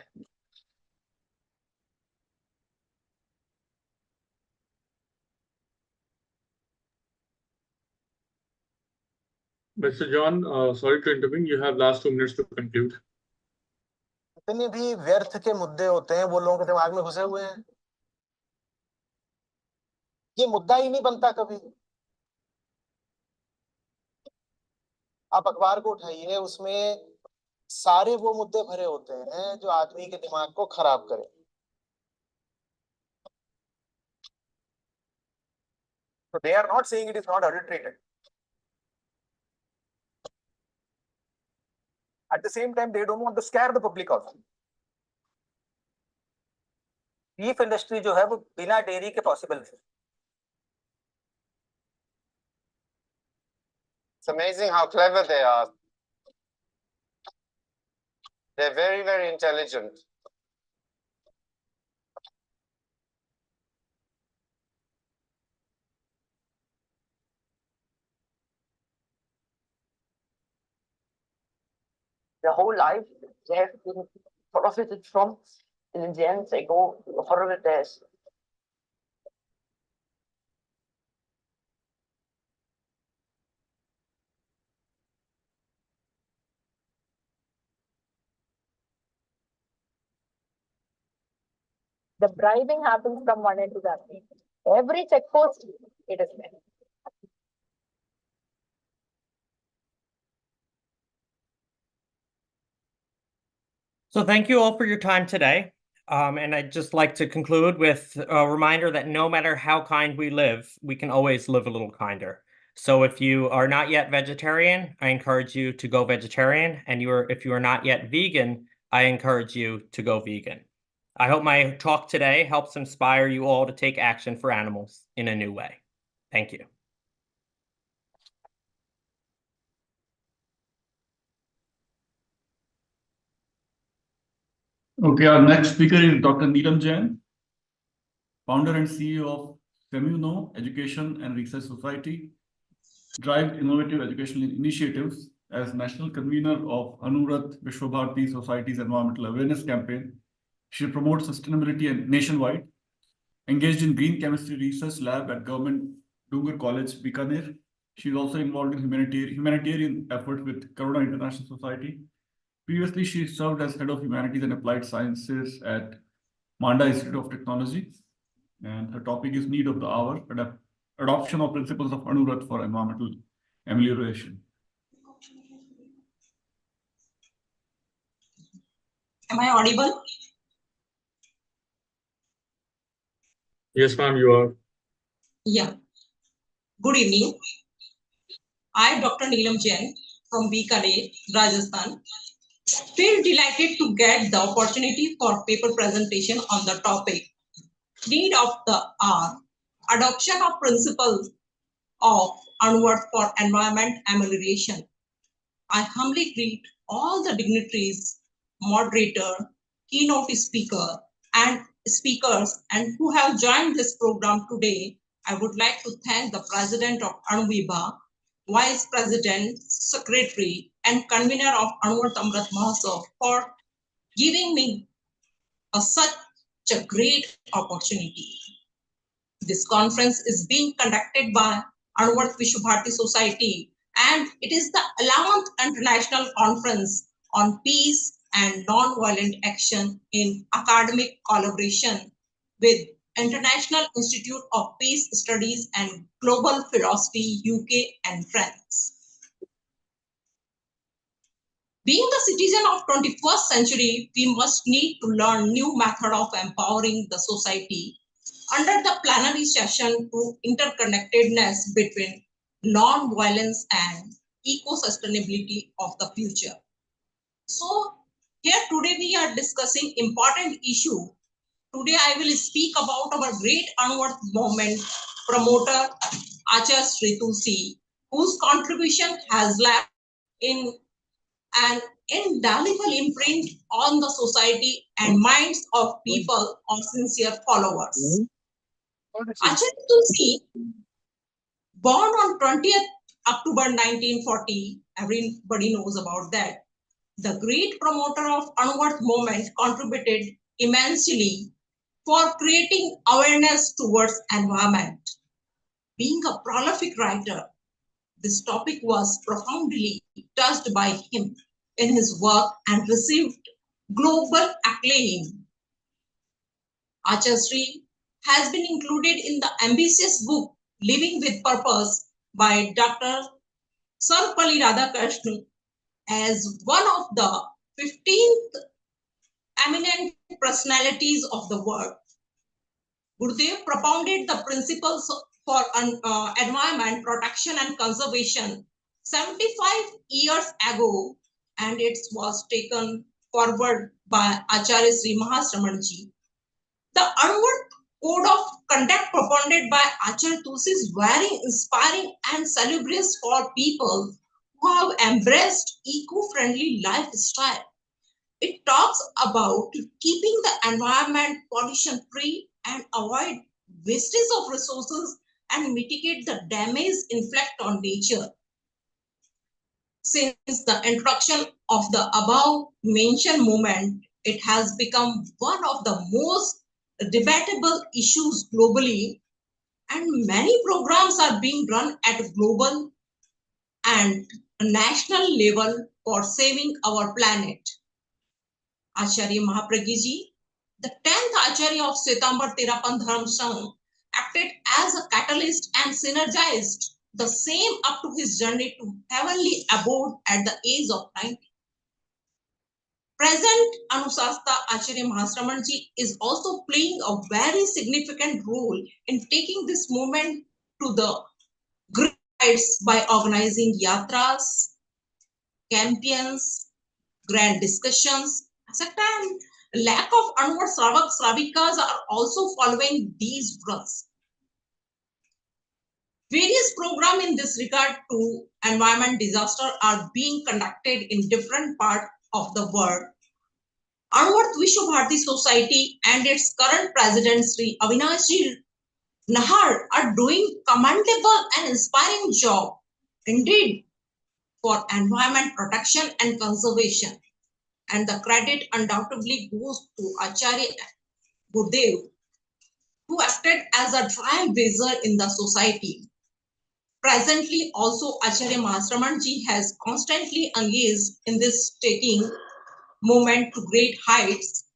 Mr. John, sorry to intervene. You have last 2 minutes to conclude. जितने भी व्यर्थ के मुद्दे होते हैं वो लोगों के दिमाग में घुसे हुए हैं। ये मुद्दा ही नहीं बनता कभी। आप अखबार को उठाइए, उसमें सारे वो मुद्दे भरे होते हैं जो आदमी के दिमाग को खराब करें। So they are not saying it is not adulterated. At the same time, they don't want to scare the public also. Beef industry जो है वो बिना डेयरी के पॉसिबल है। It's amazing how clever they are. They're very, very intelligent. Their whole life they have been profited from intelligence, I go for the test. The bribing happens from one end to the other. Every checkpost, it is there. So thank you all for your time today. And I'd just like to conclude with a reminder that no matter how kind we live, we can always live a little kinder. So if you are not yet vegetarian, I encourage you to go vegetarian. And if you are not yet vegan, I encourage you to go vegan. I hope my talk today helps inspire you all to take action for animals in a new way. Thank you. Okay, our next speaker is Dr. Neelam Jain, founder and CEO of Femuno Education and Research Society, drives innovative educational initiatives as national convener of Anurat Vishwabharati Society's Environmental Awareness Campaign. She promotes sustainability and nationwide, engaged in green chemistry research lab at Government Dungar College, Bikaner. She is also involved in humanitarian efforts with Karuna International Society. Previously, she served as head of humanities and applied sciences at Manda Institute of Technology. And her topic is need of the hour, adoption of principles of Anurat for environmental amelioration. Am I audible? Yes, ma'am, you are. Yeah. Good evening. I, Dr. Neelam Jain from Bikaner, Rajasthan, feel delighted to get the opportunity for paper presentation on the topic need of the hour, adoption of principles of Anurat for environment amelioration. I humbly greet all the dignitaries, moderator, keynote speaker, and speakers, and who have joined this program today. I would like to thank the President of Anuvibha, Vice President, Secretary, and Convener of Anuvat Amrit Mahotsav for giving me such a great opportunity. This conference is being conducted by Anuvat Vishwabharati Society, and it is the 11th International Conference on Peace and Non-Violent Action in academic collaboration with International Institute of Peace Studies and Global Philosophy, UK and France. Being the citizen of 21st century, we must need to learn new method of empowering the society under the plenary session to interconnectedness between non-violence and eco-sustainability of the future. So here today we are discussing important issue. Today I will speak about our great Anuvat movement promoter Acharya Sri Tulsi, whose contribution has left in an indelible imprint on the society and minds of people or sincere followers. Acharya Tulsi, born on 20th October 1940, everybody knows about that. The great promoter of Anuvat movement contributed immensely for creating awareness towards environment. Being a prolific writer, this topic was profoundly touched by him in his work and received global acclaim. Acharya Sri has been included in the ambitious book Living with Purpose by Dr. Sarvepalli Radhakrishnan as one of the 15th eminent personalities of the world. Gurudev propounded the principles for environment protection and conservation 75 years ago, and it was taken forward by Acharya Sri Mahasramanji. The Anuvat Code of Conduct propounded by Acharya Tulsi is very inspiring and salubrious for people who have embraced eco-friendly lifestyle. It talks about keeping the environment pollution-free and avoid wastage of resources and mitigate the damage inflicted on nature. Since the introduction of the above mentioned movement, it has become one of the most debatable issues globally, and many programs are being run at a global and national level for saving our planet. Acharya Mahapragya Ji, the 10th Acharya of Svetambar Terapan Dharm Sangh, acted as a catalyst and synergized the same up to his journey to heavenly abode at the age of 90. Present Anusasta Acharya Mahasraman Ji is also playing a very significant role in taking this movement to the great heights by organizing yatras, campaigns, grand discussions, etc. And lack of Anwar Sravikas are also following these runs. Various programs in this regard to environment disaster are being conducted in different parts of the world. Anwar Vishwa Bharati Society and its current president Sri Avinash Ji Nahar are doing commendable and inspiring job indeed for environment protection and conservation. And the credit undoubtedly goes to Acharya Gurdev, who acted as a trailblazer in the society. Presently, also Acharya Mahasraman Ji has constantly engaged in this taking movement to great heights.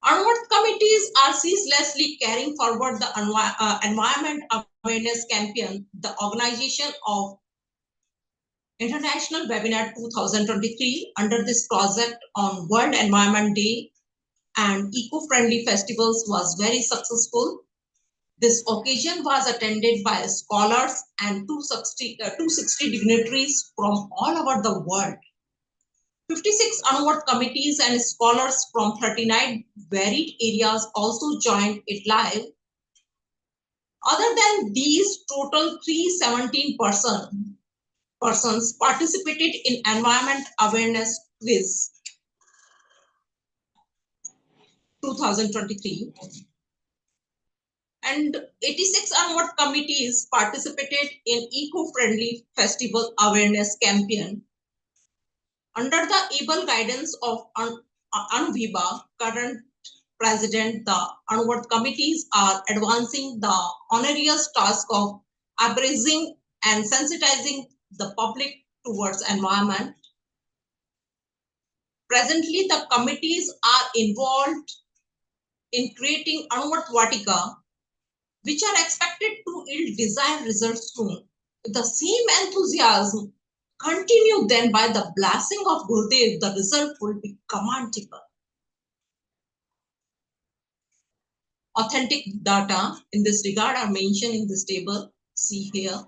Anwar committees are ceaselessly carrying forward the environment awareness campaign, the organization of International Webinar 2023 under this project on World Environment Day and eco-friendly festivals was very successful. This occasion was attended by scholars and 260 dignitaries from all over the world. 56 Anwar committees and scholars from 39 varied areas also joined it live. Other than these, total 317 persons participated in Environment Awareness Quiz 2023. And 86 Anwar committees participated in Eco-Friendly Festival Awareness Campaign. Under the able guidance of Anviba, current president, the Anwar committees are advancing the onerous task of appraising and sensitizing the public towards environment. Presently, the committees are involved in creating Anwar Vatika, which are expected to yield desired results soon. With the same enthusiasm continued then by the blessing of Gurudev, the result will be commendable. Authentic data in this regard are mentioned in this table. See here.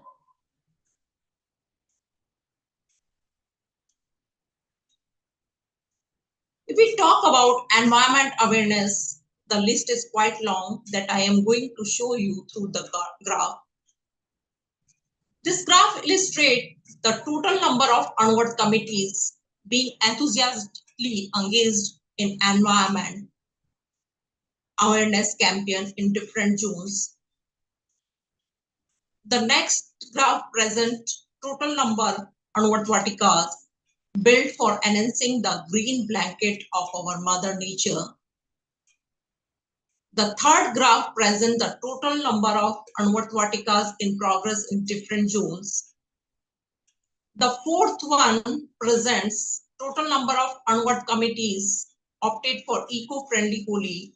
If we talk about environment awareness, the list is quite long that I am going to show you through the graph. This graph illustrates the total number of Anwar committees being enthusiastically engaged in environment awareness campaign in different zones. The next graph presents total number Anwar Vatikas built for enhancing the green blanket of our Mother Nature. The third graph presents the total number of Anwar Vatikas in progress in different zones. The fourth one presents total number of Anwar committees opted for eco-friendly Holi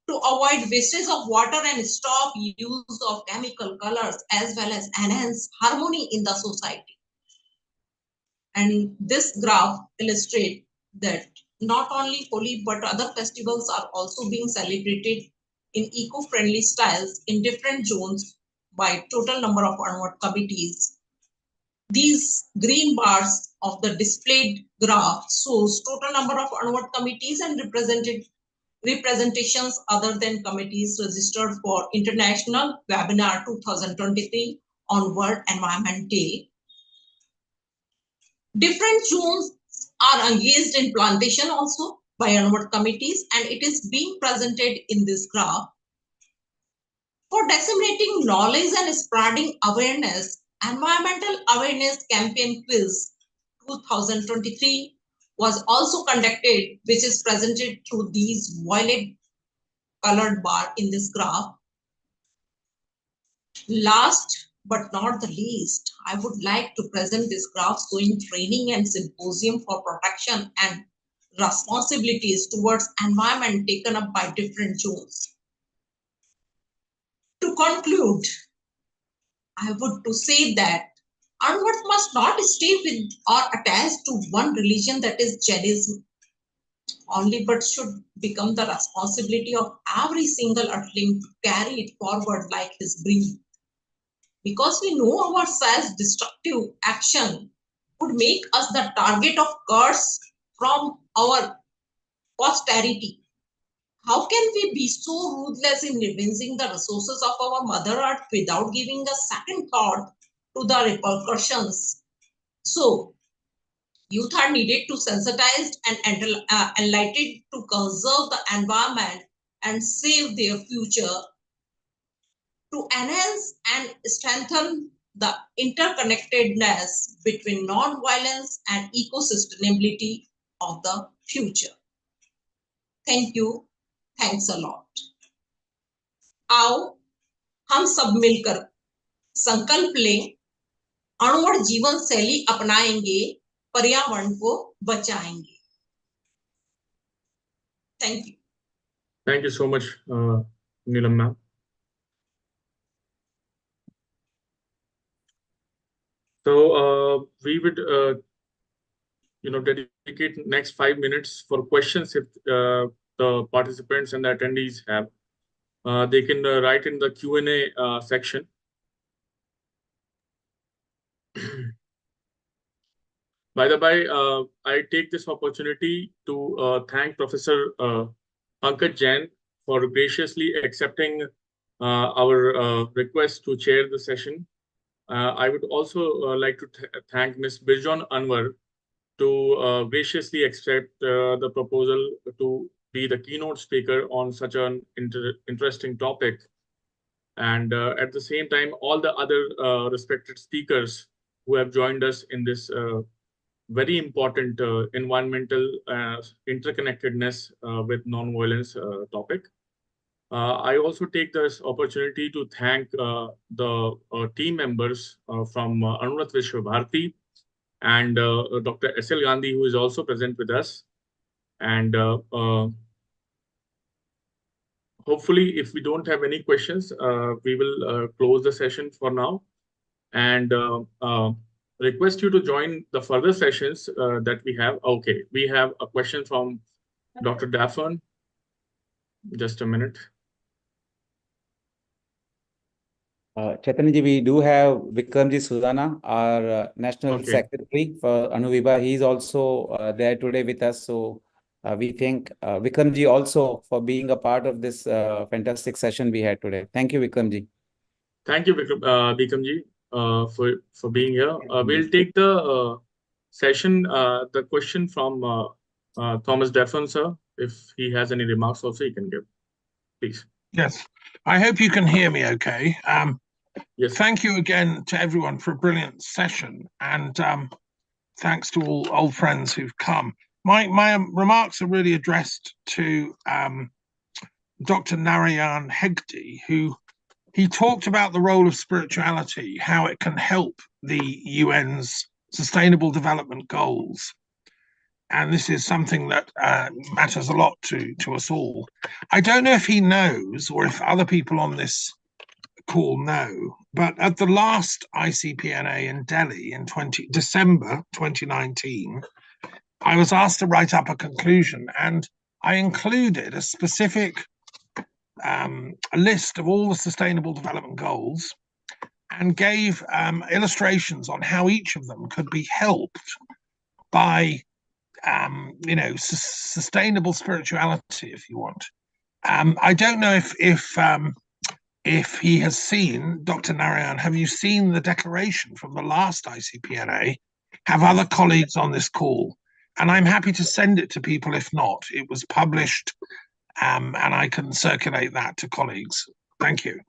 to avoid wastage of water and stop use of chemical colors as well as enhance harmony in the society. And this graph illustrates that not only Holi but other festivals are also being celebrated in eco-friendly styles in different zones by total number of Anwar committees. These green bars of the displayed graph shows total number of Anwar committees and representations other than committees registered for International Webinar 2023 on World Environment Day. Different zones are engaged in plantation also by Anwar committees, and it is being presented in this graph. For disseminating knowledge and spreading awareness, Environmental Awareness Campaign Quiz 2023 was also conducted, which is presented through these violet colored bar in this graph. Last but not the least, I would like to present this graph showing training and symposium for protection and responsibilities towards environment taken up by different zones. To conclude, I would to say that Onward must not stay with or attached to one religion, that is Jainism only, but should become the responsibility of every single earthling to carry it forward like his breath. Because we know our self-destructive action would make us the target of curse from our posterity. How can we be so ruthless in revenging the resources of our Mother Earth without giving a second thought to the repercussions? So, youth are needed to sensitized and enlightened to conserve the environment and save their future, to enhance and strengthen the interconnectedness between non-violence and eco-sustainability of the future. Thank you. Thanks a lot. आओ हम सब मिलकर संकल्प लें, अणुवत जीवन शैली अपनाएंगे, पर्यावरण को बचाएंगे. Thank you. Thank you so much, Neelam ma'am. So we would, dedicate next 5 minutes for questions if the participants and the attendees have. They can write in the Q&A section. By the way, I take this opportunity to thank Professor Pankaj Jain for graciously accepting our request to chair the session. I would also like to thank Ms. Birjon Anwar to graciously accept the proposal to be the keynote speaker on such an interesting topic. And at the same time, all the other respected speakers who have joined us in this very important environmental interconnectedness with non-violence topic. I also take this opportunity to thank the team members from Anurat Vishwa Bharati and Dr. S.L. Gandhi, who is also present with us. And hopefully, if we don't have any questions, we will close the session for now and request you to join the further sessions that we have. Okay, we have a question from Dr. Daffern. Just a minute. Chaitanya ji, we do have Vikramji Sudana, our National Secretary for Anuviba. He is also there today with us. So we thank Vikramji also for being a part of this fantastic session we had today. Thank you, Vikramji. Thank you, Vikramji, for being here. We'll take the session, the question from Thomas Daffern, sir. If he has any remarks also, he can give. Please. Yes, I hope you can hear me okay. Yes. Thank you again to everyone for a brilliant session, and thanks to all old friends who've come. My remarks are really addressed to Dr. Narayan Hegde, who he talked about the role of spirituality, how it can help the UN's Sustainable Development Goals. And this is something that matters a lot to us all. I don't know if he knows or if other people on this call know, but at the last ICPNA in Delhi in December 2019, I was asked to write up a conclusion, and I included a specific a list of all the Sustainable Development Goals and gave illustrations on how each of them could be helped by sustainable spirituality, if you want. I don't know if he has seen, Dr. Narayan, have you seen the declaration from the last ICPNA? Have other colleagues on this call? And I'm happy to send it to people if not. It was published and I can circulate that to colleagues. Thank you.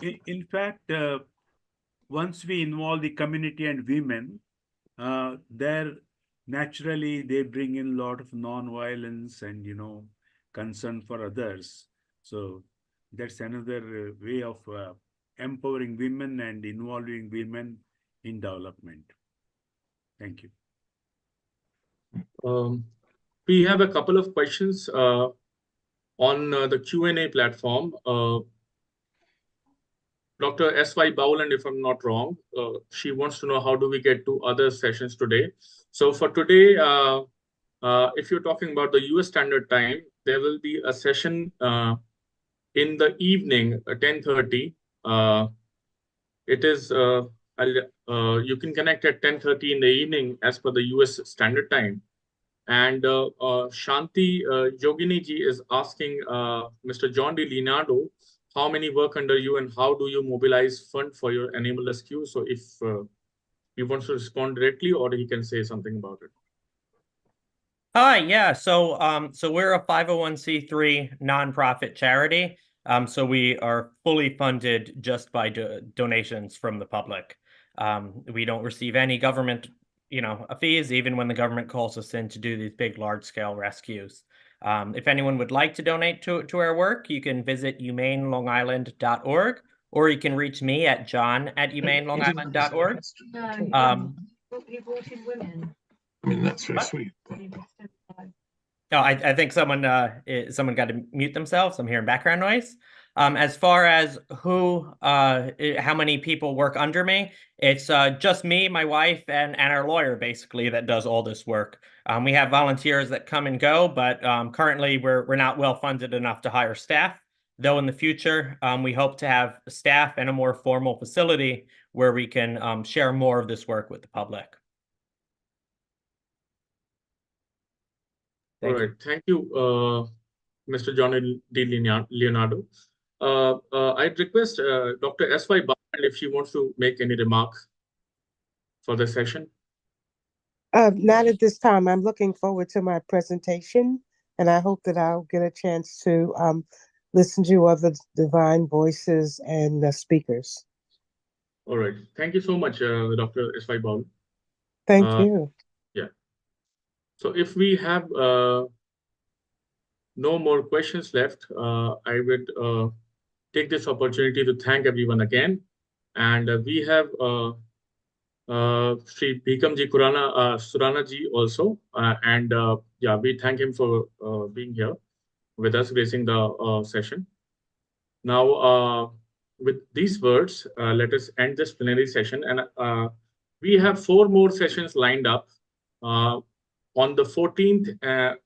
In fact, once we involve the community and women, there naturally they bring in a lot of non-violence and, you know, concern for others. So that's another way of empowering women and involving women in development. Thank you. We have a couple of questions on the Q&A platform. Dr. S.Y. Bowland, if I'm not wrong, she wants to know how do we get to other sessions today. So for today, if you're talking about the US Standard Time, there will be a session in the evening, 10:30. It is, you can connect at 10:30 in the evening as per the US Standard Time. And Shanti Yogini ji is asking Mr. John D. Leonardo, how many work under you and how do you mobilize fund for your animal rescue? So if he wants to respond directly, or he can say something about it. Yeah. So we're a 501c3 nonprofit charity. So we are fully funded just by donations from the public. We don't receive any government, fees, even when the government calls us in to do these big, large-scale rescues. If anyone would like to donate to our work, you can visit humanelongisland.org, or you can reach me at john@humanelongisland.org. You brought in women. I mean, that's very sweet. Oh, I think someone got to mute themselves. I'm hearing background noise. As far as how many people work under me, it's just me, my wife, and our lawyer, basically, that does all this work. We have volunteers that come and go, but currently we're not well funded enough to hire staff. Though in the future, we hope to have staff and a more formal facility where we can share more of this work with the public. All right. Thank you, Mr. John D. Leonardo. I'd request Dr. S.Y. Bowland if she wants to make any remark for the session. Not at this time. I'm looking forward to my presentation, and I hope that I'll get a chance to listen to other divine voices and speakers. All right. Thank you so much, Dr. S.Y. Bowland. Thank you. Yeah. So if we have no more questions left, I would take this opportunity to thank everyone again. And we have Sri Bhikamji Surana ji also. Yeah, we thank him for being here with us, gracing the session. Now, with these words, let us end this plenary session. And we have 4 more sessions lined up on the 14th,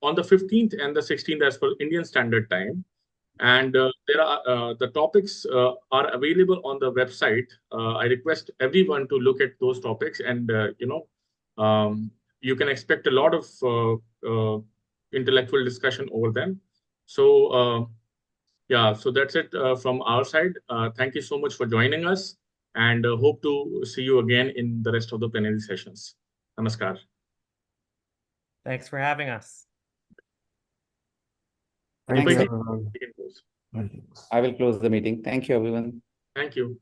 on the 15th and the 16th as per Indian Standard Time. And there are the topics are available on the website. I request everyone to look at those topics, and you can expect a lot of intellectual discussion over them. So yeah, so that's it from our side. Thank you so much for joining us, and hope to see you again in the rest of the plenary sessions. Namaskar. Thanks for having us. Thanks, everyone. I will close the meeting. Thank you, everyone. Thank you.